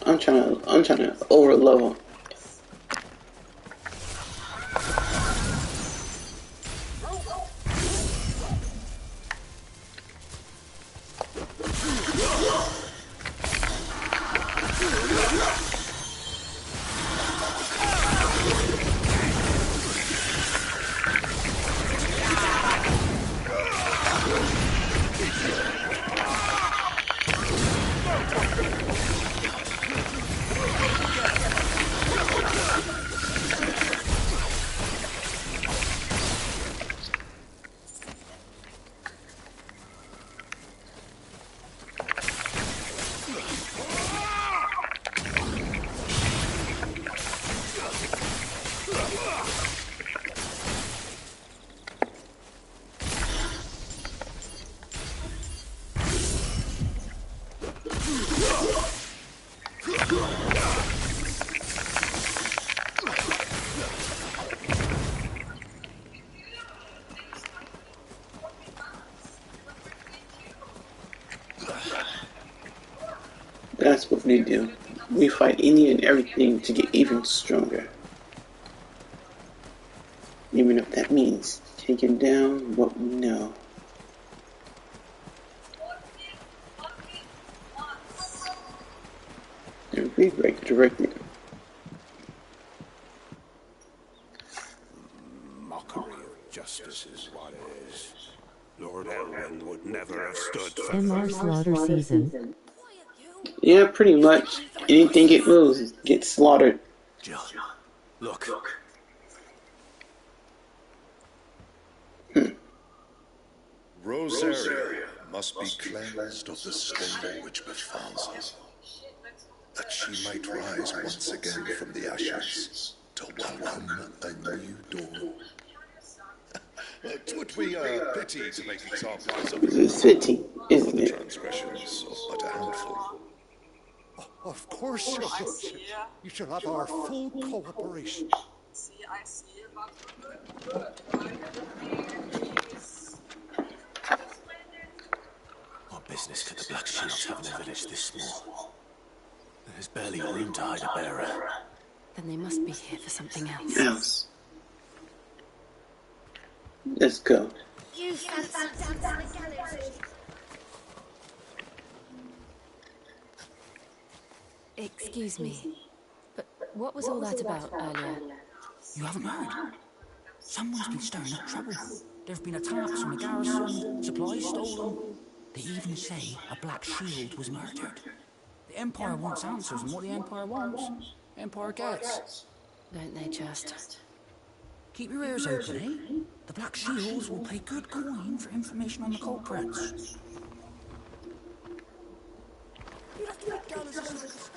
I'm trying to over level. That's what we do. We fight any and everything to get even stronger. Even if that means taking down what we know. And we break directly. Mockery of justice is what is. Lord Elwyn would never have stood for MR slaughter season. Yeah, pretty much. Anything it moves gets slaughtered. Jill, look. Rosaria must be cleansed of the stain which befalls her, that she might rise once again from the ashes to welcome a new dawn. It would be a pity to make examples of It's fitting, isn't the it? transgressions of but a handful. Of course, Your Lordship. You shall have our full cooperation. What business could the Black Shields have in a village this small? There's barely room to hide a bearer. Then they must be here for something else. Else. Let's go. You fancy down the gallows. Excuse me, but what was all that about earlier? You haven't heard? Someone's been stirring up trouble. There have been attacks on the garrison, supplies stolen. They even say a Black Shield was murdered. The Empire wants answers, and what the Empire wants, Empire gets. Don't they just? Keep your ears open, eh? The Black Shields will pay good coin for information on the culprits. You'd have to make Gallus a sort of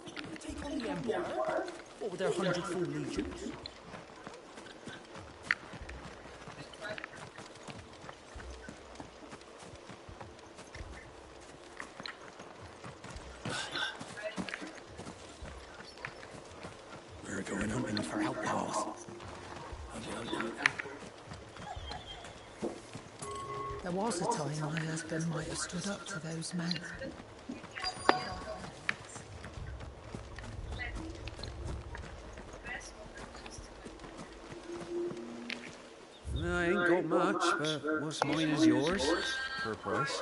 to take on the Empire, or with their 100-fold legions. We're going hunting for outlaws. There was a time my husband might have stood up to those men. I ain't got much, but what's mine is yours, for a price.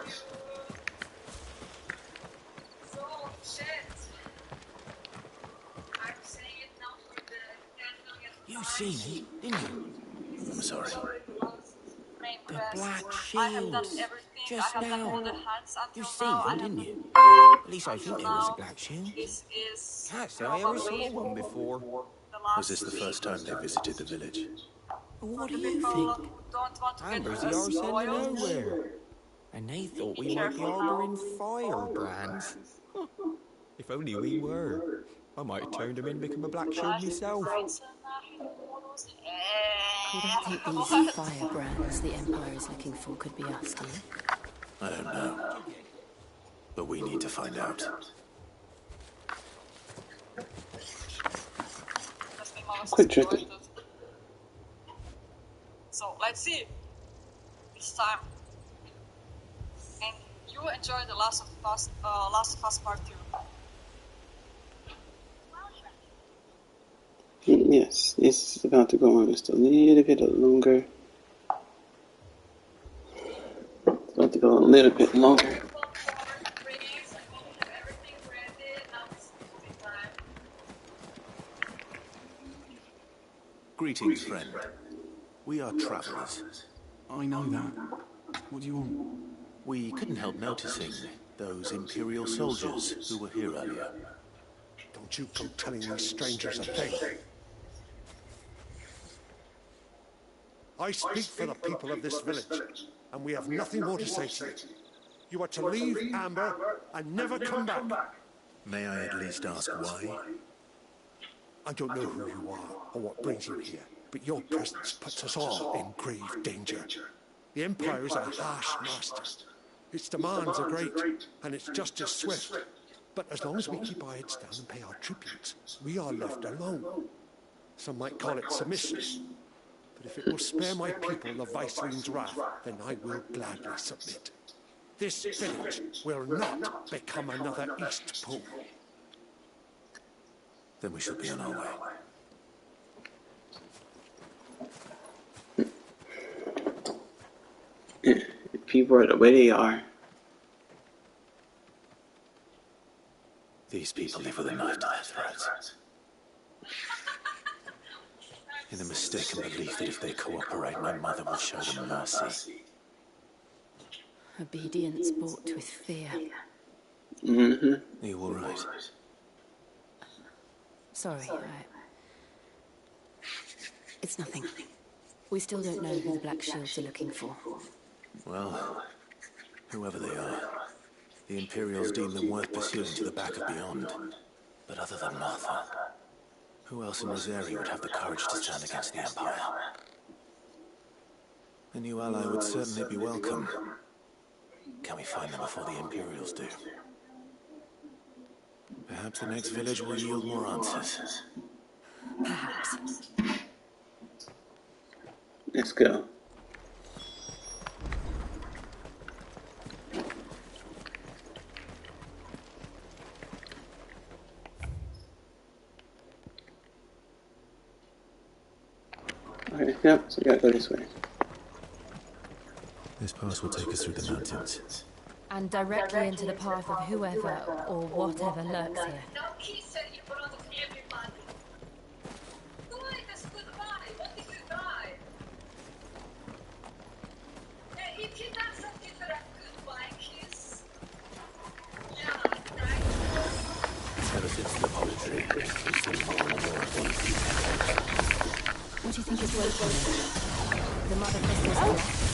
You seen it, didn't you? I'm sorry. The Black Shields. Just now. You seen them, didn't you? At least I think there was a Black Shield. Can't say I ever saw one before. Was this the first time they visited the village? What do you think? Amber's the arse end of nowhere. And they thought we might be harbouring firebrands. If only we were. I might have turned him in and become a Black Shield myself. You don't think these firebrands the Empire is looking for could be us, do you? I don't know. But we need to find out. Quite tricky. So let's see. This time. And you enjoy the Last of Us Part 2. Yes, it's about to go on just a little bit longer. It's about to go a little bit longer. Greetings, friend. We are travelers. I know that. What do you want? We couldn't help noticing those Imperial soldiers who were here earlier. Don't you go telling these strangers a thing. I speak for the people of this village, and we have nothing more to say to you. You are to leave Amber and never come back. May I at least ask why? I don't know who you are or what brings you here, but your presence puts us all in grave danger. The Empire is a harsh master. Its demands are great, and its justice swift. But as long as we keep our heads down and pay our tributes, we are left alone. Some might call it submission. But if it will spare my people the Viceroy's wrath, then I will gladly submit. This village will not become another East Pool. Then we shall be on our way. People are the way they are. These people live with a knife to their throats. In the mistaken belief that if they cooperate, my mother will show them mercy. Obedience bought with fear. Mm-hmm. Are you all right? Sorry, it's nothing. We still don't know who the Black Shields are looking for. Well, whoever they are, the Imperials deem them worth pursuing to the back of beyond. But other than Martha, who else in Rosaria would have the courage to stand against the Empire? A new ally would certainly be welcome. Can we find them before the Imperials do? Perhaps the next village will yield more answers. Perhaps. Let's go. Okay, yep, so we gotta go this way. This pass will take us through the mountains. And directly into the path of whoever or whatever lurks here. What do you think is waiting there? The mother crystals are left.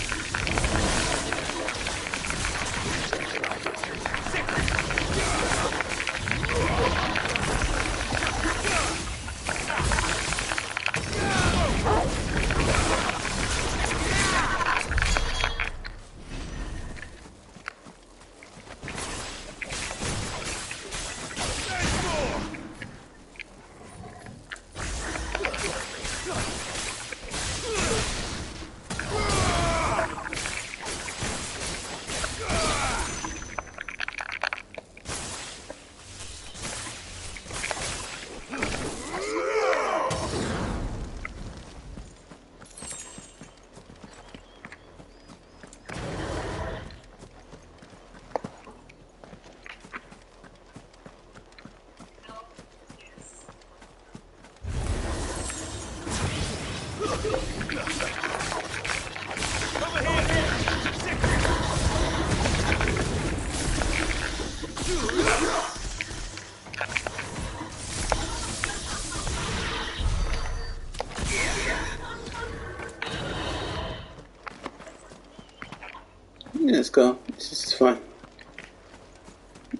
Let's go. This is fun.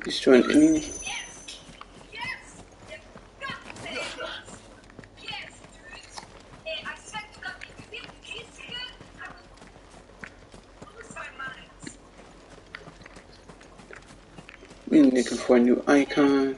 Destroying enemies. We're looking for a new icon.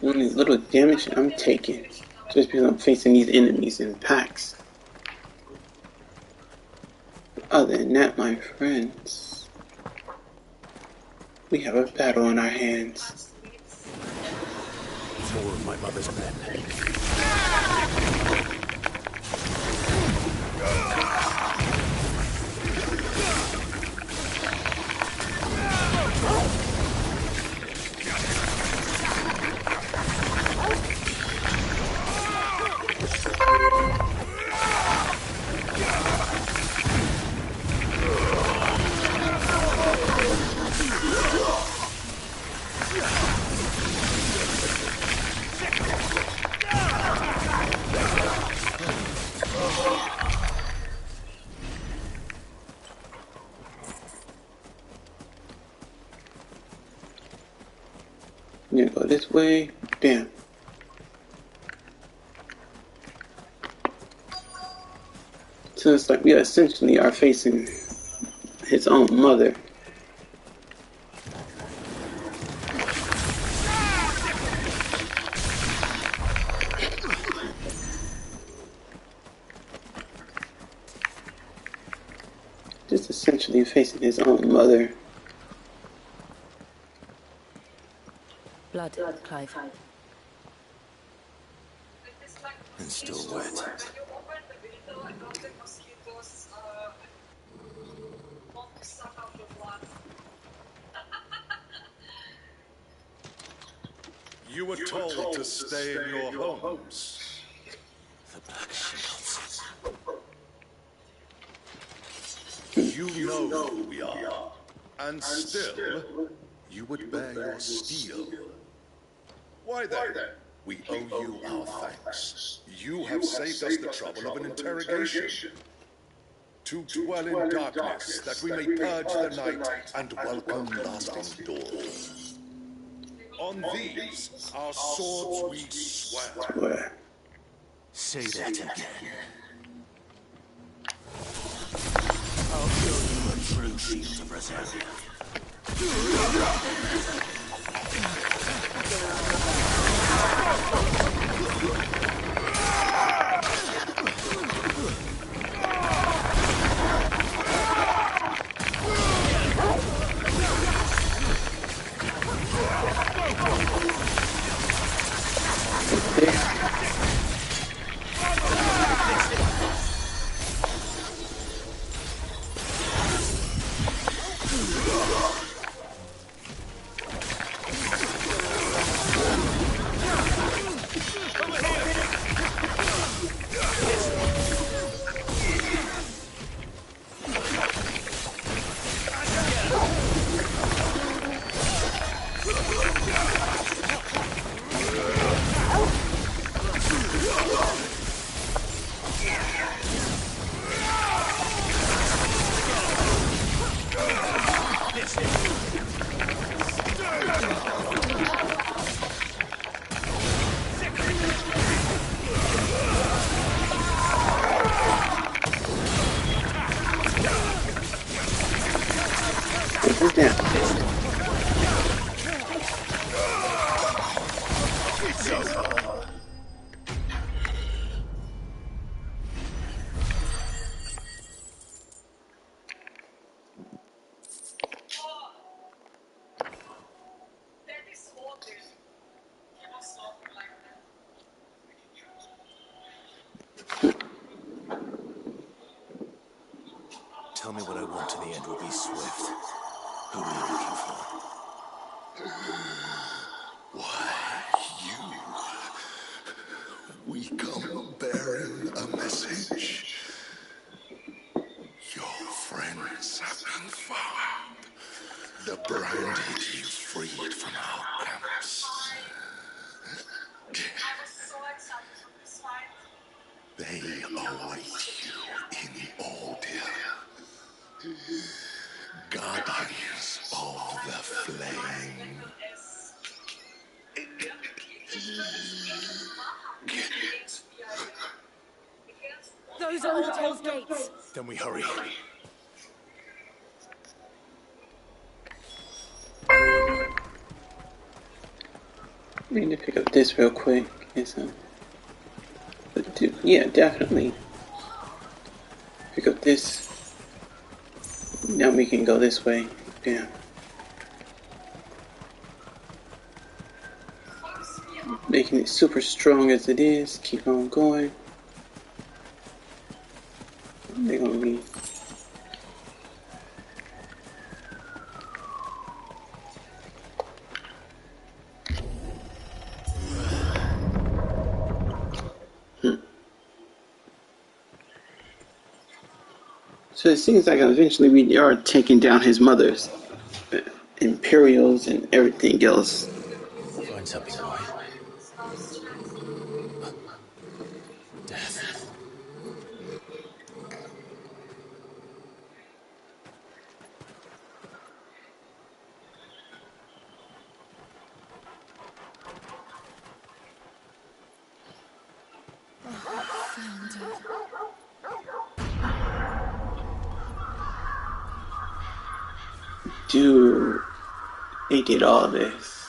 Only little damage I'm taking just because I'm facing these enemies in packs. Other than that, my friends, we have a battle on our hands. More of my mother's men. I'm gonna go this way. Bam. So it's like we essentially are facing his own mother. Just essentially facing his own mother. Blood, Clive. And still wet. You were told to stay in your homes. The Black Shields. You know who we are, and still, you would bear your steel. Why then? We owe you our thanks. You have saved us the trouble of an interrogation. To dwell in darkness, that we may purge the night and welcome lasting dawn. On these, our swords we swear. Say that again. I'll show you a true shield of reserve. Tell me what I want and the end will be swift. Who are you looking for? Why, you. We come bearing a message. Your friends have been found. The branded you freed from our camps. They await you in Ordeal. Guardians of the Flame. Those are all Hell's Gates. Then we hurry. I need to pick up this real quick. Yeah, definitely. Pick up this. Now we can go this way. Yeah. Making it super strong as it is. Keep on going. They're gonna be. So it seems like eventually we are taking down his mother's Imperials and everything else. Find something, boy. Death. Found it. Dude, they did all this.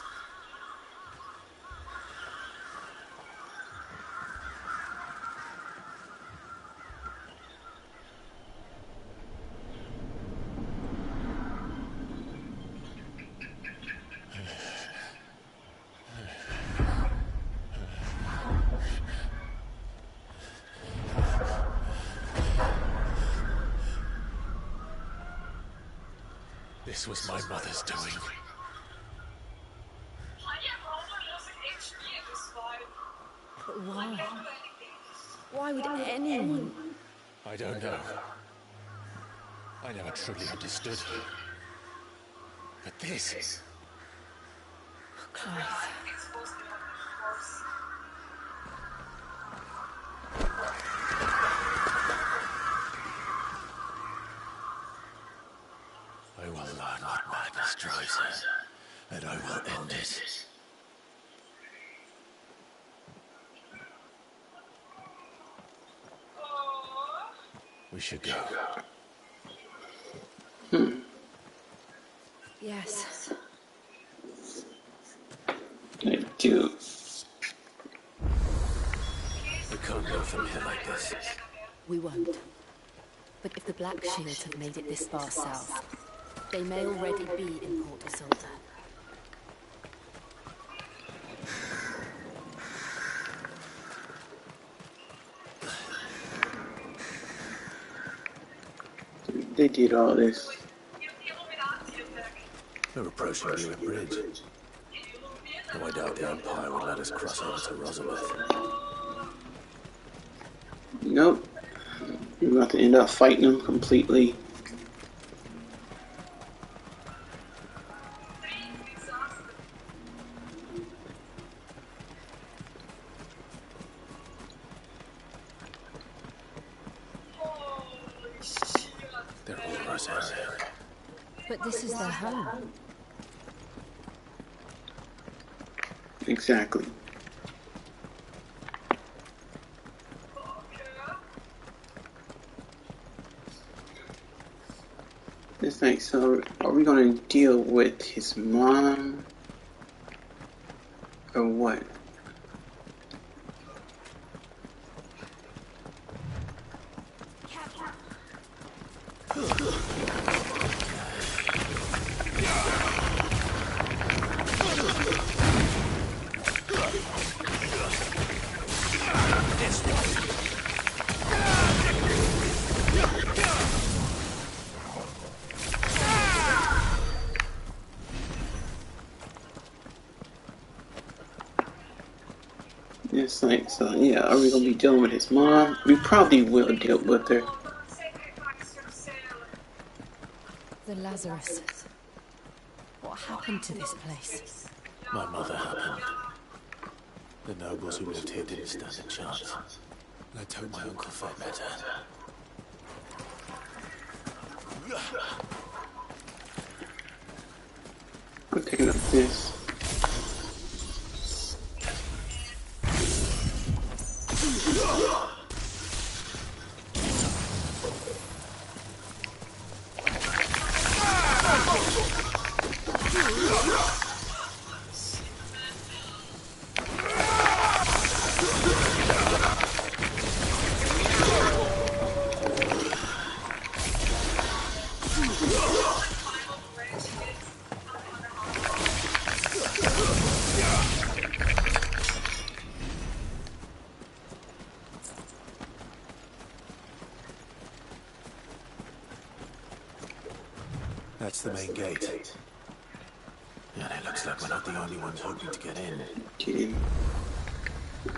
This was my mother's doing. But why? Why would anyone? I don't know. I never truly understood. But this... Clive. I will learn what madness drives her, and I will end it. We should go. Yes. I do. We can't go from here like this. We won't. But if the Black Shields have made it this far south, they may already be in Port Isolde. They did all this. We're approaching Newick Bridge. Though I doubt the Empire would let us cross over to Rosabeth. Nope. We're about to end up fighting them completely. They're all Rosarian. But this is their home. Exactly. It's like, so are we gonna deal with his mom or what? It's like, so yeah, are we gonna be dealing with his mom? We probably will deal with her. The Lazarus. What happened to this place? My mother happened. The nobles who lived here didn't stand a chance. Let's hope my uncle fared better. I'm taking up this. That's the main gate. And it looks like we're not the only ones hoping to get in. Get in.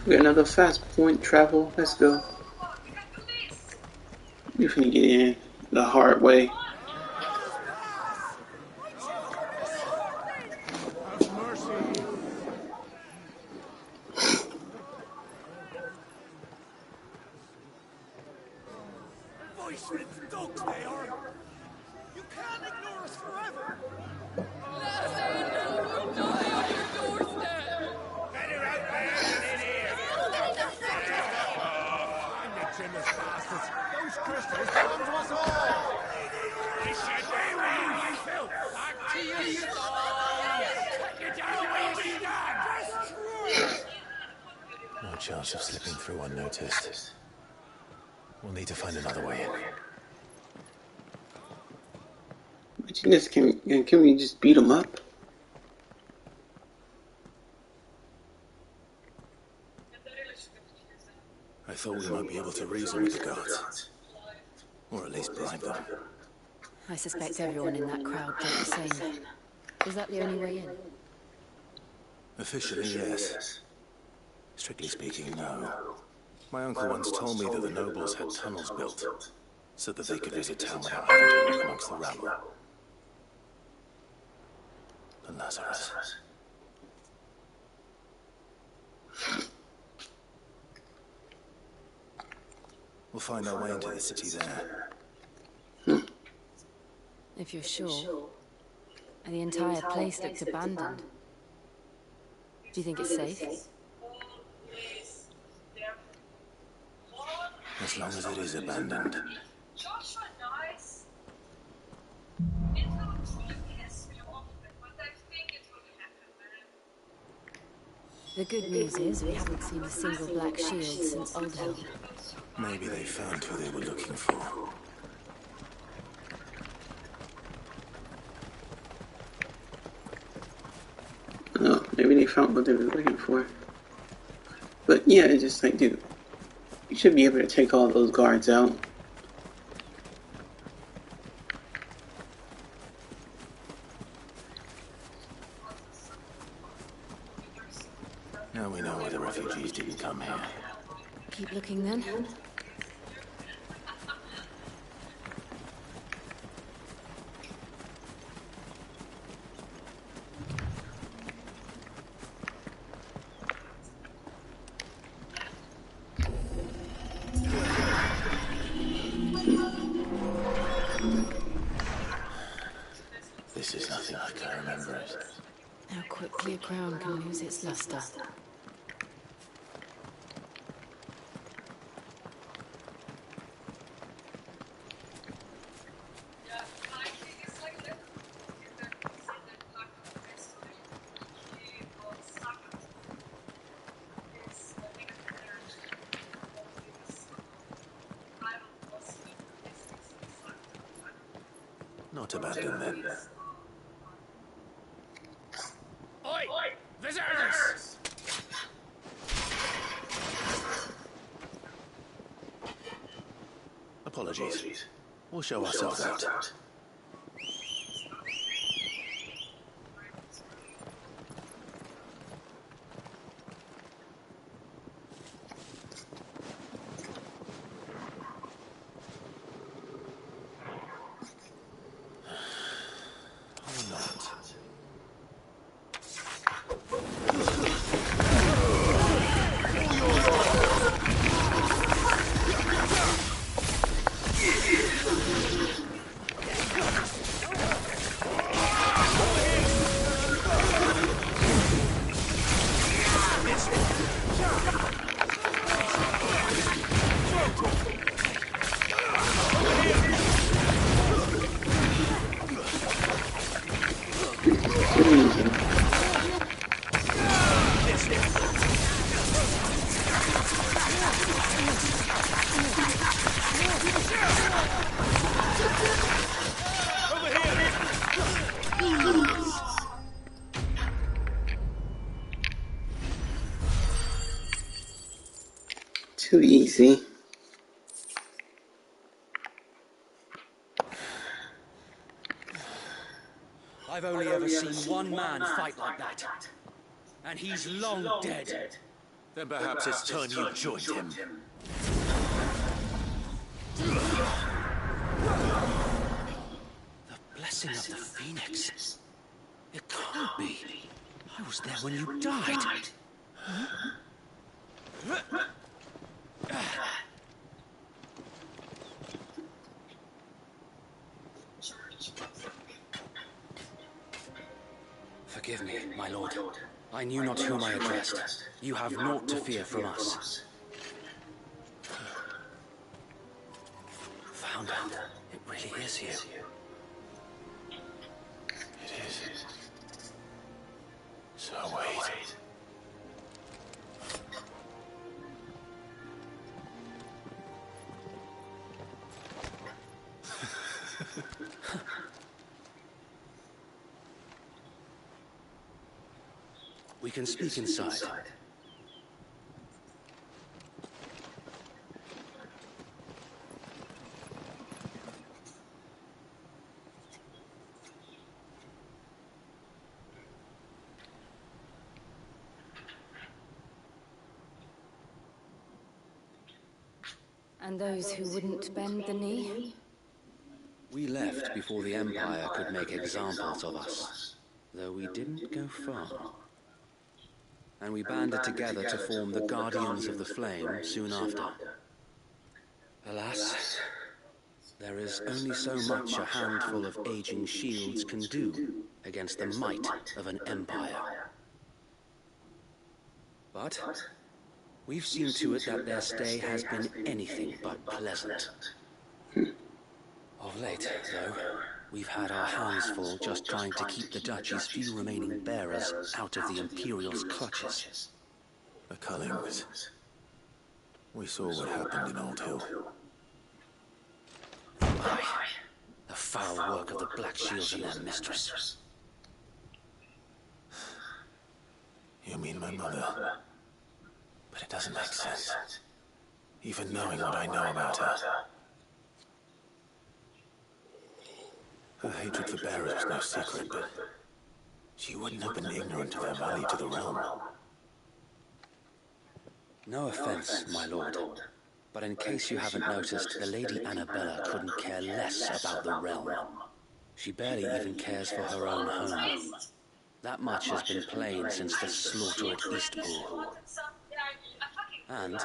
We got another fast point travel. Let's go. We finna get in the hard way. No chance of slipping through unnoticed. We'll need to find another way in. Imagine this, can we just beat him up? I thought we might be able to reason with the guards. Or at least bribe them. I suspect everyone in that crowd did the same. Is that the only way in? Officially, yes. Strictly speaking, no. My uncle once told me that the nobles had tunnels built, so that they could visit town without having to walk amongst the rabble. The Lazarus. We'll find our way into the city there. If you're sure. And the entire place looks abandoned. Do you think it's safe? As long as it is abandoned. The good news is we haven't seen a single black shield since Oldhelm. Maybe they found who they were looking for. Oh, maybe they found what they were looking for. But yeah, it's just like, dude, you should be able to take all those guards out. Now we know why the refugees didn't come here. Keep looking then. This is nothing like I remember it. How quickly a crown can lose its luster. Not abandoned then. Oi! Visitors! Apologies. We'll show ourselves out. Too easy. I've only ever seen one man fight like that. And he's long dead. Then perhaps it's time you joined him. The blessing of the Phoenix. It can't be. I was there when you died. Forgive me, my lord. I knew not whom I addressed. You have naught to fear from us. Founder, it really is you. It is. So wait. We can speak inside. And those who wouldn't bend the knee? We left before the Empire could make examples of us, though we didn't go far. And we banded together to form the Guardians of the Flame soon after. Alas, there is only so much a handful of aging shields can do against the might of an empire. But we've seen to it that their stay has been anything but pleasant. Of late, though, we've had our hands full just trying to keep the Duchy's few remaining bearers out of the Imperial's clutches. The Cullings. We saw what happened in Old Hill. Aye. The foul work of the Black Shields and their mistress. You mean my mother? But it doesn't make sense. Even knowing what I know about her. Her hatred for bearers was no secret, but she wouldn't have been ignorant of their value to the realm. No offense, my lord, but in case you haven't noticed, the Lady Annabella couldn't care less about the realm. She barely even cares for her own home. That much has been plain since the slaughter at Eastpool. And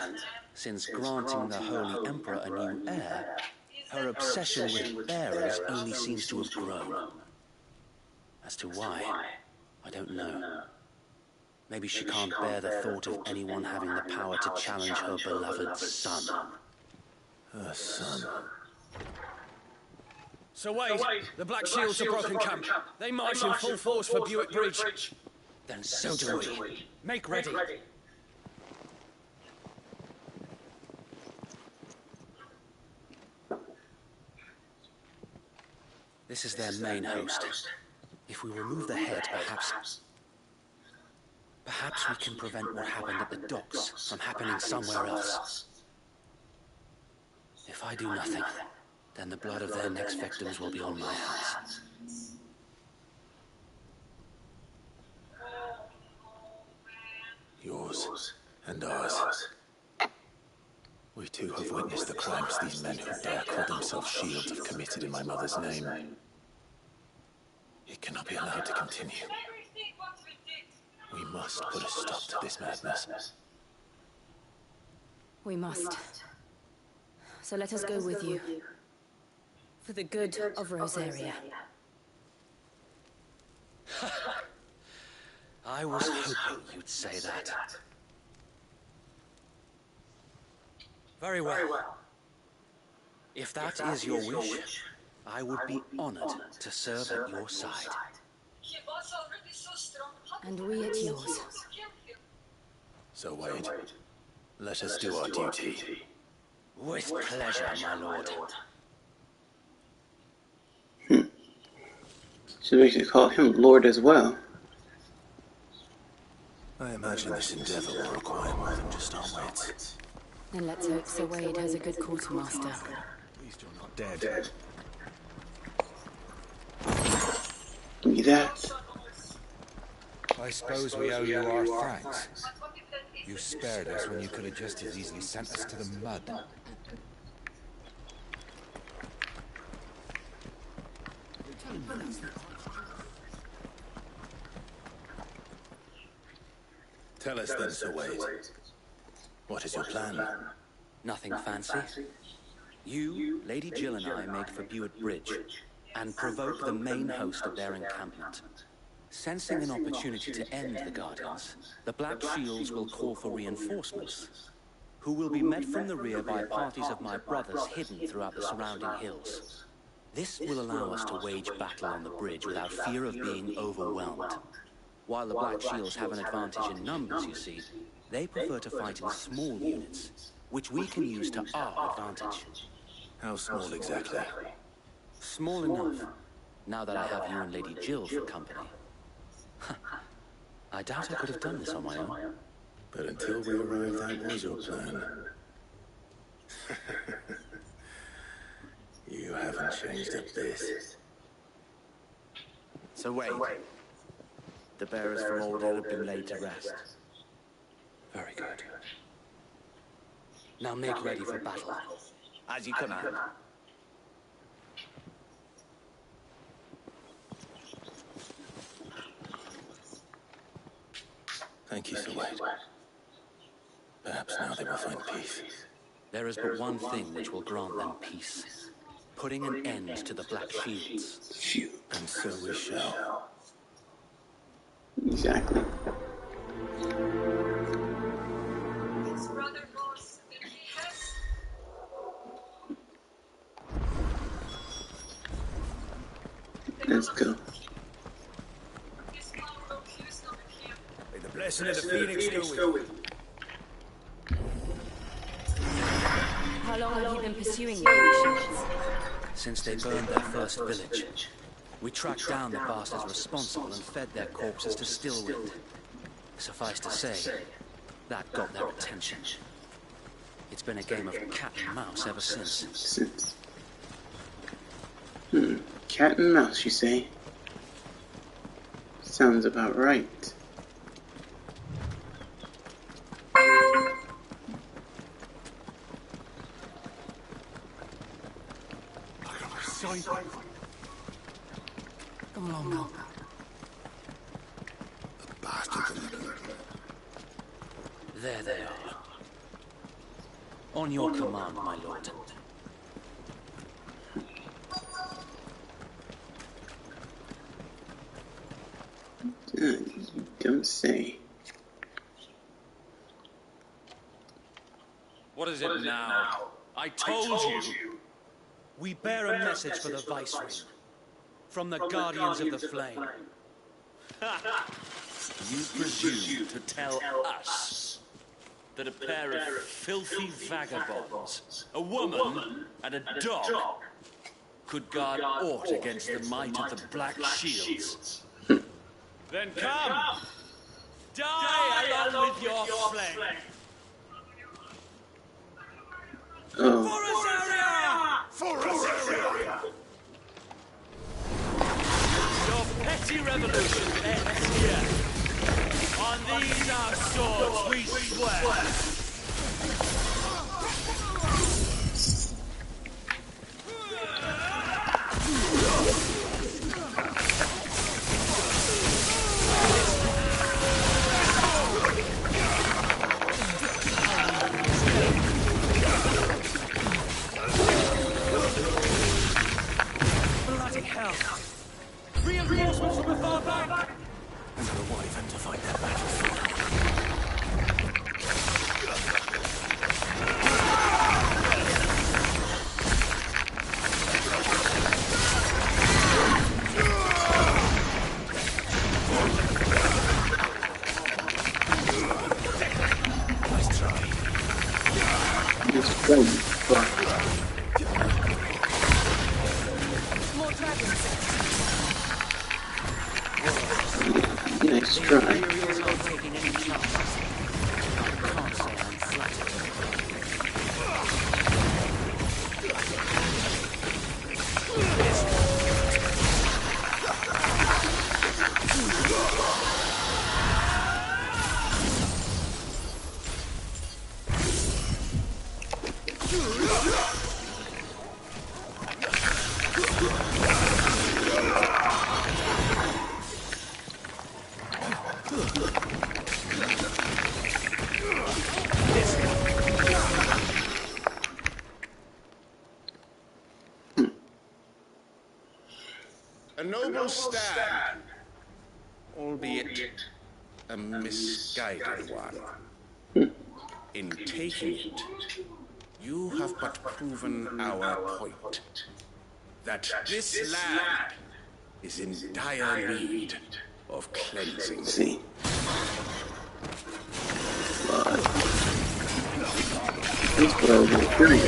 since granting the Holy Emperor a new heir, her obsession with bearers only seems to have grown. As to why, I don't know. Maybe she can't bear the thought of anyone having the power to challenge her beloved son. Her son. So wait, the Black Shields have broken camp. They march in full force for Buick Bridge. Then so do we. Make ready. This is their main host. If we remove the head, perhaps we can prevent what happened at the docks from happening somewhere else. If I do nothing, then the blood of their next victims will be on my hands. Yours and ours. We too have witnessed the crimes these men who dare call themselves shields have committed in my mother's name. It cannot be allowed to continue. We must put a stop to this madness. We must. So let us go with you. For the good of Rosaria. I was hoping you'd say that. Very well. If that is your wish, I would be honored to serve at your side. And we at yours. So, Wade, let us do our duty. With pleasure, my lord. So we should call him Lord as well. I imagine this endeavor will require more than just our wits. Then let's hope Sir Wade has a good quartermaster. At least you're not dead. Give me that. I suppose we owe you our thanks. You spared us when you could have just as easily sent us to the mud. Tell us then, Sir Wade. What is your plan? Nothing fancy. You, Lady Jill and I make for Buett Bridge and provoke the main host of their encampment. Sensing an opportunity to end the Guardians, the Black Shields will call for reinforcements, who will be met from the rear by parties of my brothers hidden throughout the surrounding hills. This will allow us to wage battle on the bridge without fear of being overwhelmed. While the Black Shields have an advantage in numbers, you see, they prefer to fight in small units, which we can use to our advantage. How small exactly? Small enough, now that I have you and Lady Jill for company. I doubt I could have done this on my own. But until we arrived, that was your plan. You haven't changed a bit. So wait. The bearers from Old Hill have been laid to rest. Very good. Now make ready for battle. As you command. Thank you, Sir Wade. Perhaps now they will find peace. There is but one thing which will grant them peace. Putting an end to the Black Shields. Phew. And so we shall. Exactly. His brother was in the house. Let's go. His mom will accuse them of him. May the blessing of the Phoenix go with you. How long have you been pursuing the Black Shields? Since they burned their first village. We tracked down the bastards responsible and fed their corpses to Stillwind. Suffice to say, that got their attention. It's been a game of cat and mouse ever since. Cat and mouse, you say? Sounds about right. Come along now. The bastards. There they are. On your command, my lord. Don't say. What is it now? I told you. We bear a message for the Viceroy. From the Guardians of the Flame. You presume to tell us that a pair of filthy vagabonds, a woman and a dog, could guard aught against the might of the Black Shields? Then come! Die along with your flame! Oh. For Rosaria! Your petty revolution ends here. On these our swords we swear. Bloody hell! Reinforcements from the far back! And the Wyvern to fight their battlefield. More dragons. Nice try. Imperials aren't taking any chances. I can't say I'm flattered. A noble stand, albeit a misguided one. In taking it, you have but proven our point. That this land is in dire need of cleansing. See. This blow is pretty.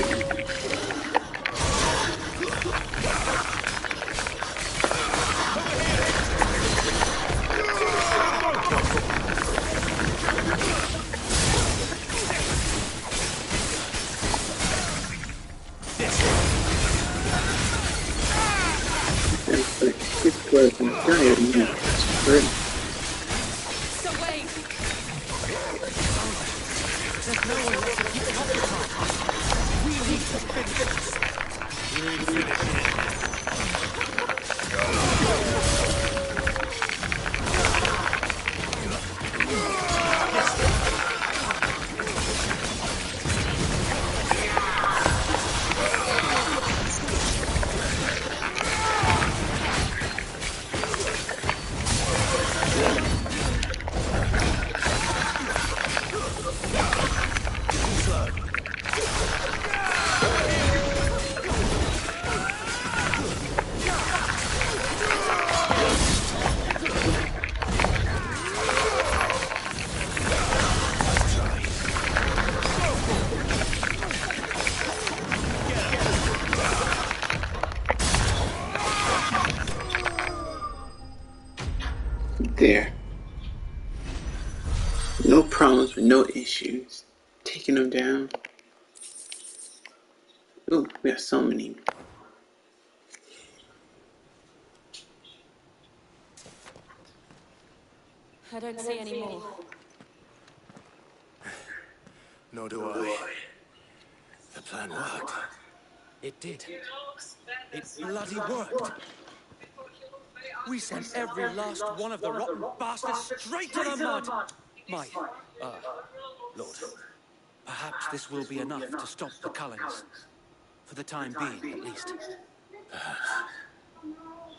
There. No problems with no issues. Taking them down. Ooh, we have so many. I don't see any more. Nor do I. The plan worked. It did. It bloody worked. We sent every last one of the rotten bastards straight to the mud. My, Lord, perhaps this will be enough to stop the Cullens. For the time being, at least. Perhaps.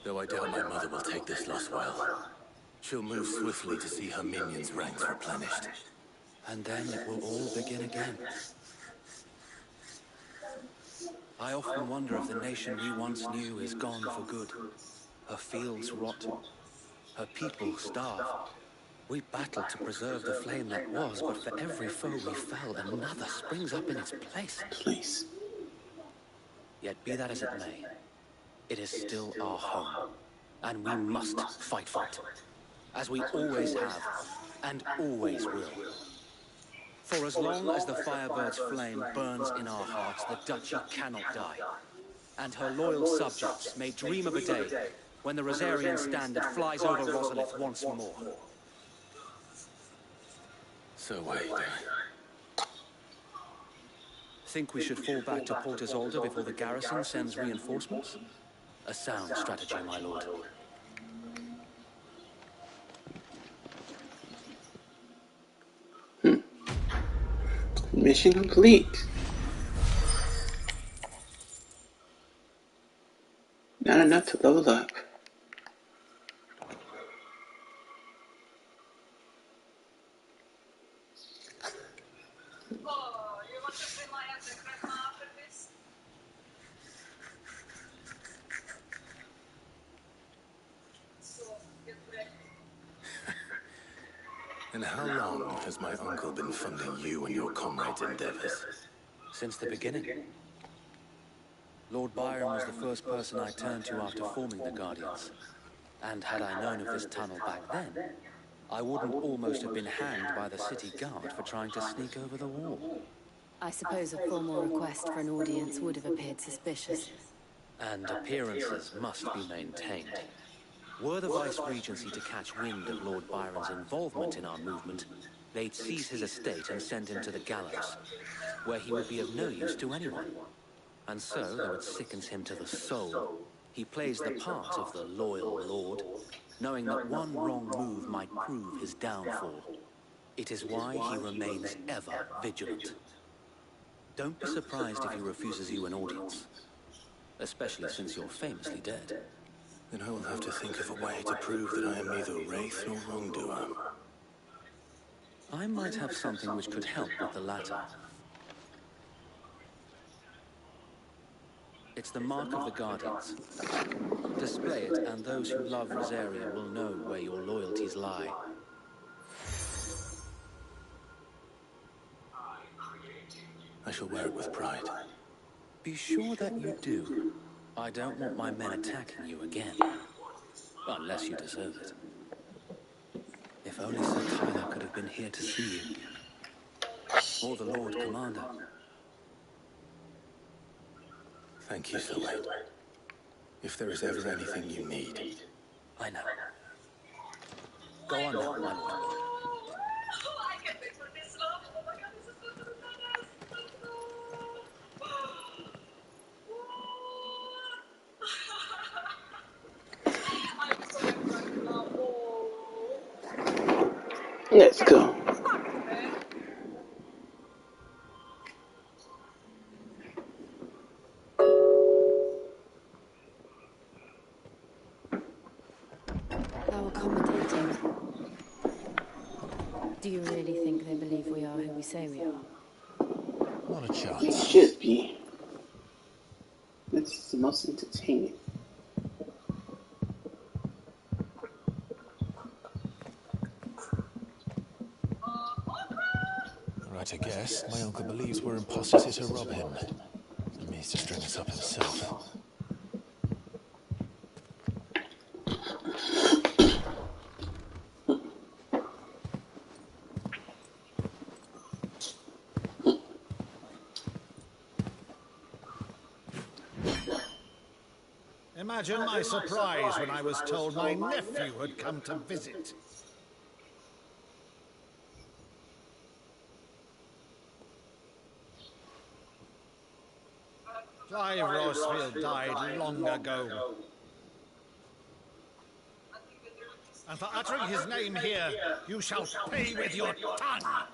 Though I doubt my mother will take this loss well. She'll move swiftly to see her minions' ranks replenished. And then it will all begin again. I often wonder if the nation we once knew is gone for good. Her fields rot. Her people starve. We battled to preserve the flame that was, but for every foe we fell, another springs up in its place. Yet be that as it may, it is still our home, and we must fight for it, as we always have, and always will. For as long as the Firebird's flame burns in our hearts, the Duchy cannot die, and her loyal subjects may dream of a day when the Rosarian standard flies over Rosalith once more. So wait. Think we should fall back to Port Isolde before the garrison sends reinforcements? A sound strategy, my lord. Mission complete. Not enough to level up. And how long has my uncle been funding you and your comrades' endeavors? Since the beginning. Lord Byron was the first person I turned to after forming the Guardians. And had I known of this tunnel back then, I wouldn't almost have been hanged by the city guard for trying to sneak over the wall. I suppose a formal request for an audience would have appeared suspicious. And appearances must be maintained. Were the Vice-Regency to catch wind of Lord Byron's involvement in our movement, they'd seize his estate and send him to the gallows, where he would be of no use to anyone. And so, though it sickens him to the soul, he plays the part of the loyal lord, knowing that one wrong move might prove his downfall. It is why he remains ever vigilant. Don't be surprised if he refuses you an audience, especially since you're famously dead. Then I will have to think of a way to prove that I am neither wraith nor wrongdoer. I might have something which could help with the latter. It's the mark of the Guardians. Display it, and those who love Rosaria will know where your loyalties lie. I shall wear it with pride. Be sure that you do. I don't want my men attacking you again. Unless you deserve it. If only Sir Tyler could have been here to see you. Or the Lord Commander. Thank you, Sir Wayne. If there is ever anything you need. I know. Go on now, my lord. Let's go. How accommodating. Do you really think they believe we are who we say we are? Not a chance. It should be. It's the most entertaining. Right, I guess. My uncle believes we're imposters here to rob him. And means to string us up himself. Imagine my surprise when I was told my nephew had come to visit. Clive Rosfield died long ago. And for uttering his name here, you shall pay with your tongue.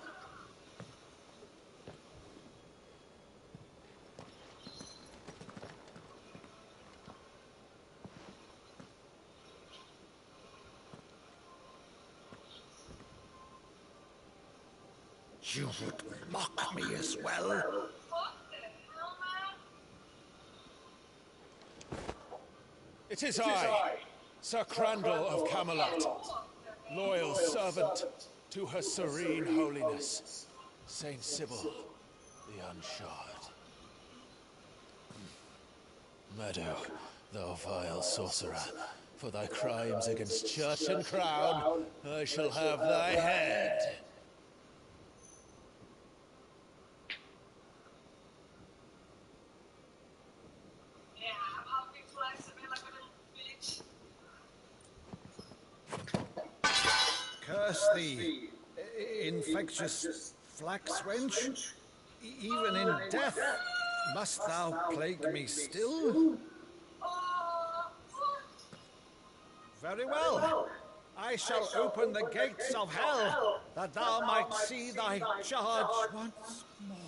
You would mock me as well. It is I, Sir Crandall of Camelot, loyal servant to Her Serene Holiness, Saint Sybil the Unshod. Meadow, thou vile sorcerer, for thy crimes against church and crown, I shall have thy head. Curse thee, infectious flax wench. Even in death, must thou plague me still? Very well. I shall open the gates of hell, that thou might see thy charge once more.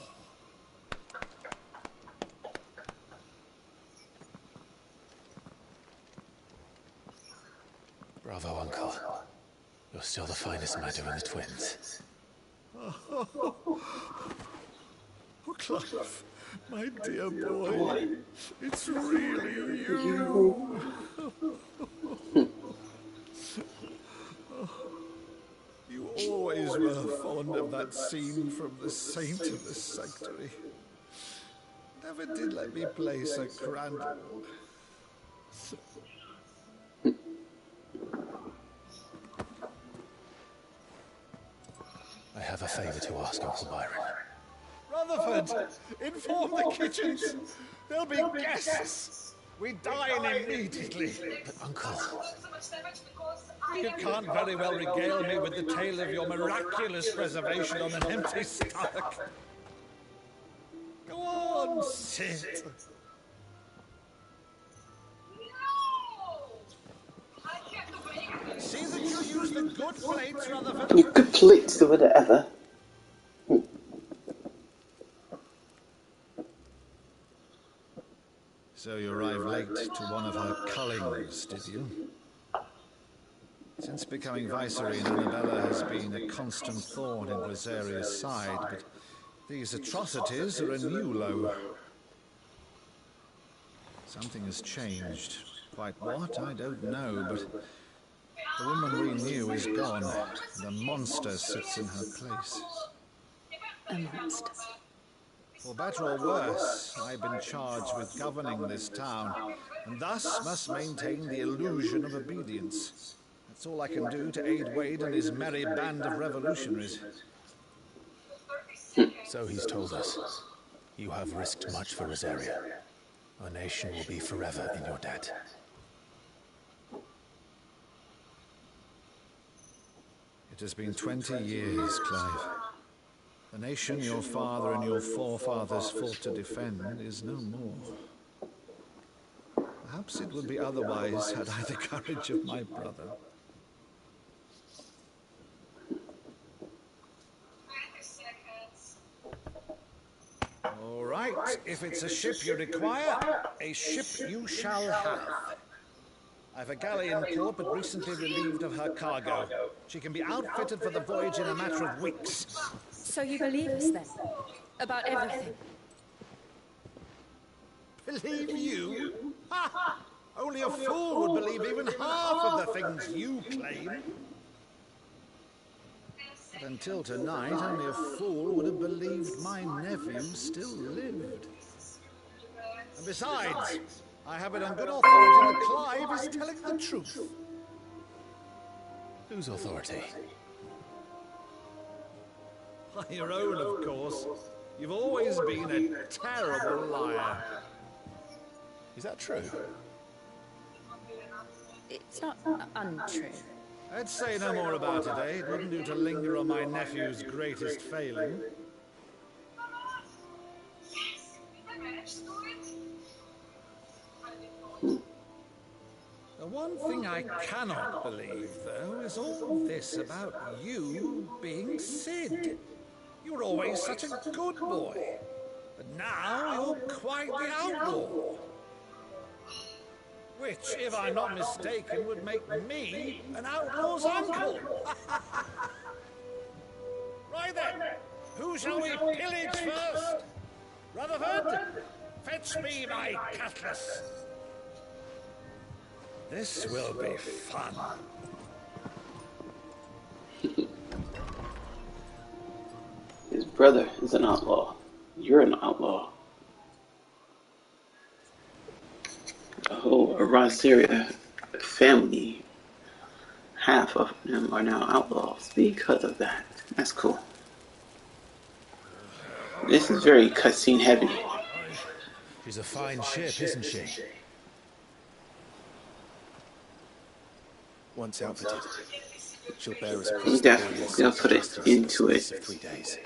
Bravo, Uncle. You're still the finest Meadow in the twins. Oh, Clive, my dear boy, it's really you. You always were fond of that scene from The Saint of the Sanctuary. never did let me play so Crandall. I have a favor to ask, Uncle Byron. Rutherford, inform the kitchens. There'll be guests. We dine immediately. But, Uncle... You can't very well regale me with the tale of your miraculous preservation on an empty stomach. Go on, sit. See that you use the good plates, Rutherford. You good plates or whatever. So you arrived late to one of her cullings, did you? Since becoming Viceroy, Annabella has been a constant thorn in Rosaria's side, but these atrocities are a new low. Something has changed. Quite what, I don't know, but the woman we knew is gone, and a monster sits in her place. A monster. For better or worse, I've been charged with governing this town, and thus must maintain the illusion of obedience. That's all I can do to aid Wade and his merry band of revolutionaries. So he's told us. You have risked much for Rosaria. Our nation will be forever in your debt. It has been 20 years, Clive. The nation your father and your forefathers fought to defend is no more. Perhaps it would be otherwise had I the courage of my brother. All right, if it's a ship you require, a ship you shall have. I've a galley in port, but recently relieved of her cargo. She can be outfitted for the voyage in a matter of weeks. So you believe us then? About everything? Believe you? Ha! Only a fool would believe even half of the things you claim. But until tonight, only a fool would have believed my nephew still lived. And besides, I have it on good authority that Clive is telling the truth. Whose authority? Your own, of course. You've always been a terrible liar. Is that true? It's not untrue. I'd say no more about it, eh? It wouldn't do to linger on my nephew's greatest failing. The one thing I cannot believe, though, is all this about you being Sid. You were always such a good boy, but now you're quite the outlaw. Which, if I'm not mistaken, would make me an outlaw's uncle. Right then, who shall we pillage first? Rutherford, fetch me my cutlass. This will be fun. His brother is an outlaw. You're an outlaw. The whole Rosaria family, half of them are now outlaws because of that. That's cool. This is very cutscene heavy. She's a fine ship, isn't she? Once outfitted, she'll bear us across Definitely, they'll put it into it. 3 days.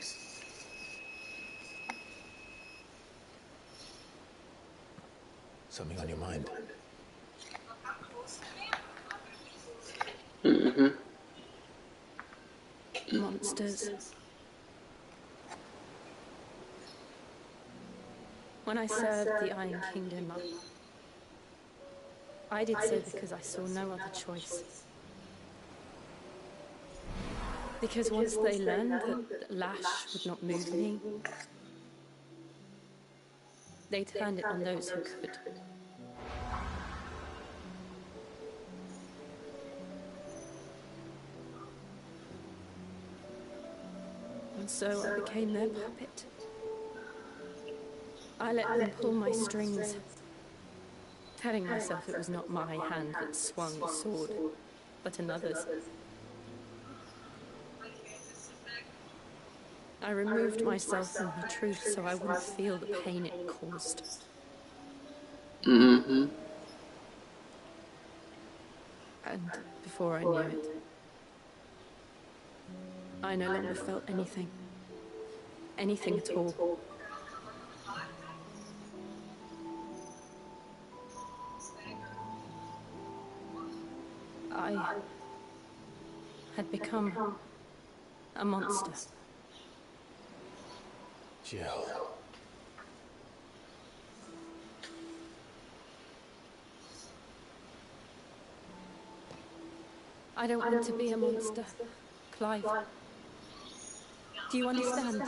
Something on your mind? Mm-hmm. Monsters. When I served the Iron Kingdom, I did so because I saw no other choice. Because once they learned that Lash would not move me, they turned it on those who could. And so I became their puppet. I let them pull my strings, telling myself it was not my hand that swung the sword, but another's. I removed myself from the truth so I wouldn't feel the pain it caused. Mm-hmm. And before I knew it, I no longer felt anything. Anything at all. I had become a monster. Jill. I don't want to be a monster, Clive. Do you understand?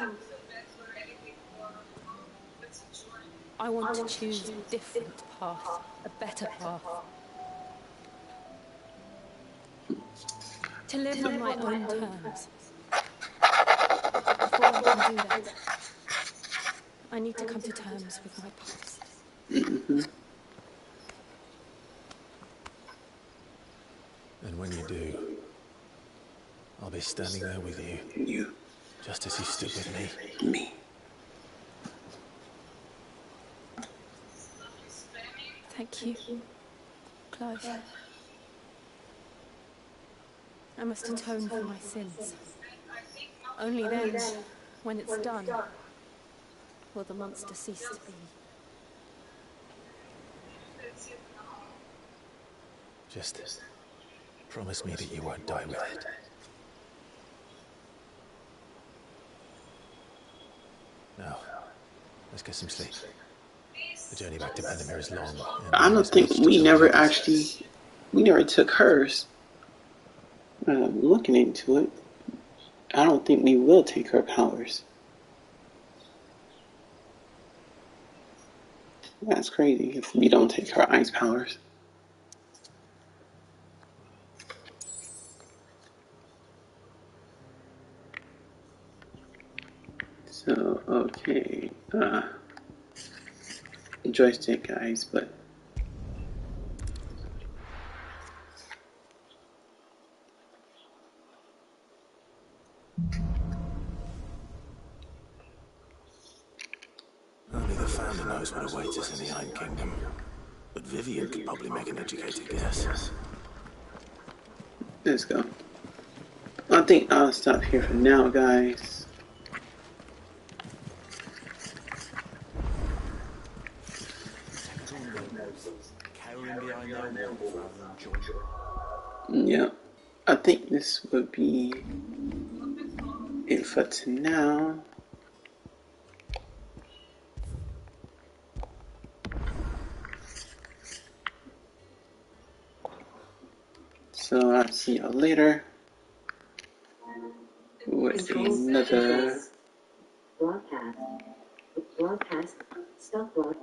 I want to choose a different path, a better path. To live on my own terms. Before I can do that, I need to come to terms with my past. Mm-hmm. And when you do, I'll be standing there with you. You. Just as you stood with me. Me. Thank you, Clive. I must atone for my sins. Only then, when it's done, will the monster cease to be. Just promise me that you won't die with it. Now, let's get some sleep. The journey back to Benamir is long. I don't think we never took hers. Looking into it, I don't think we will take her powers. That's crazy if we don't take her ice powers. So, okay, joystick guys, but only the founder knows what awaits us in the Iron Kingdom. But Vivian could probably make an educated guess. let's go. I think I'll stop here for now, guys. Yeah, I think this would be it for now. So I'll see y'all later with another broadcast. Stop broadcast.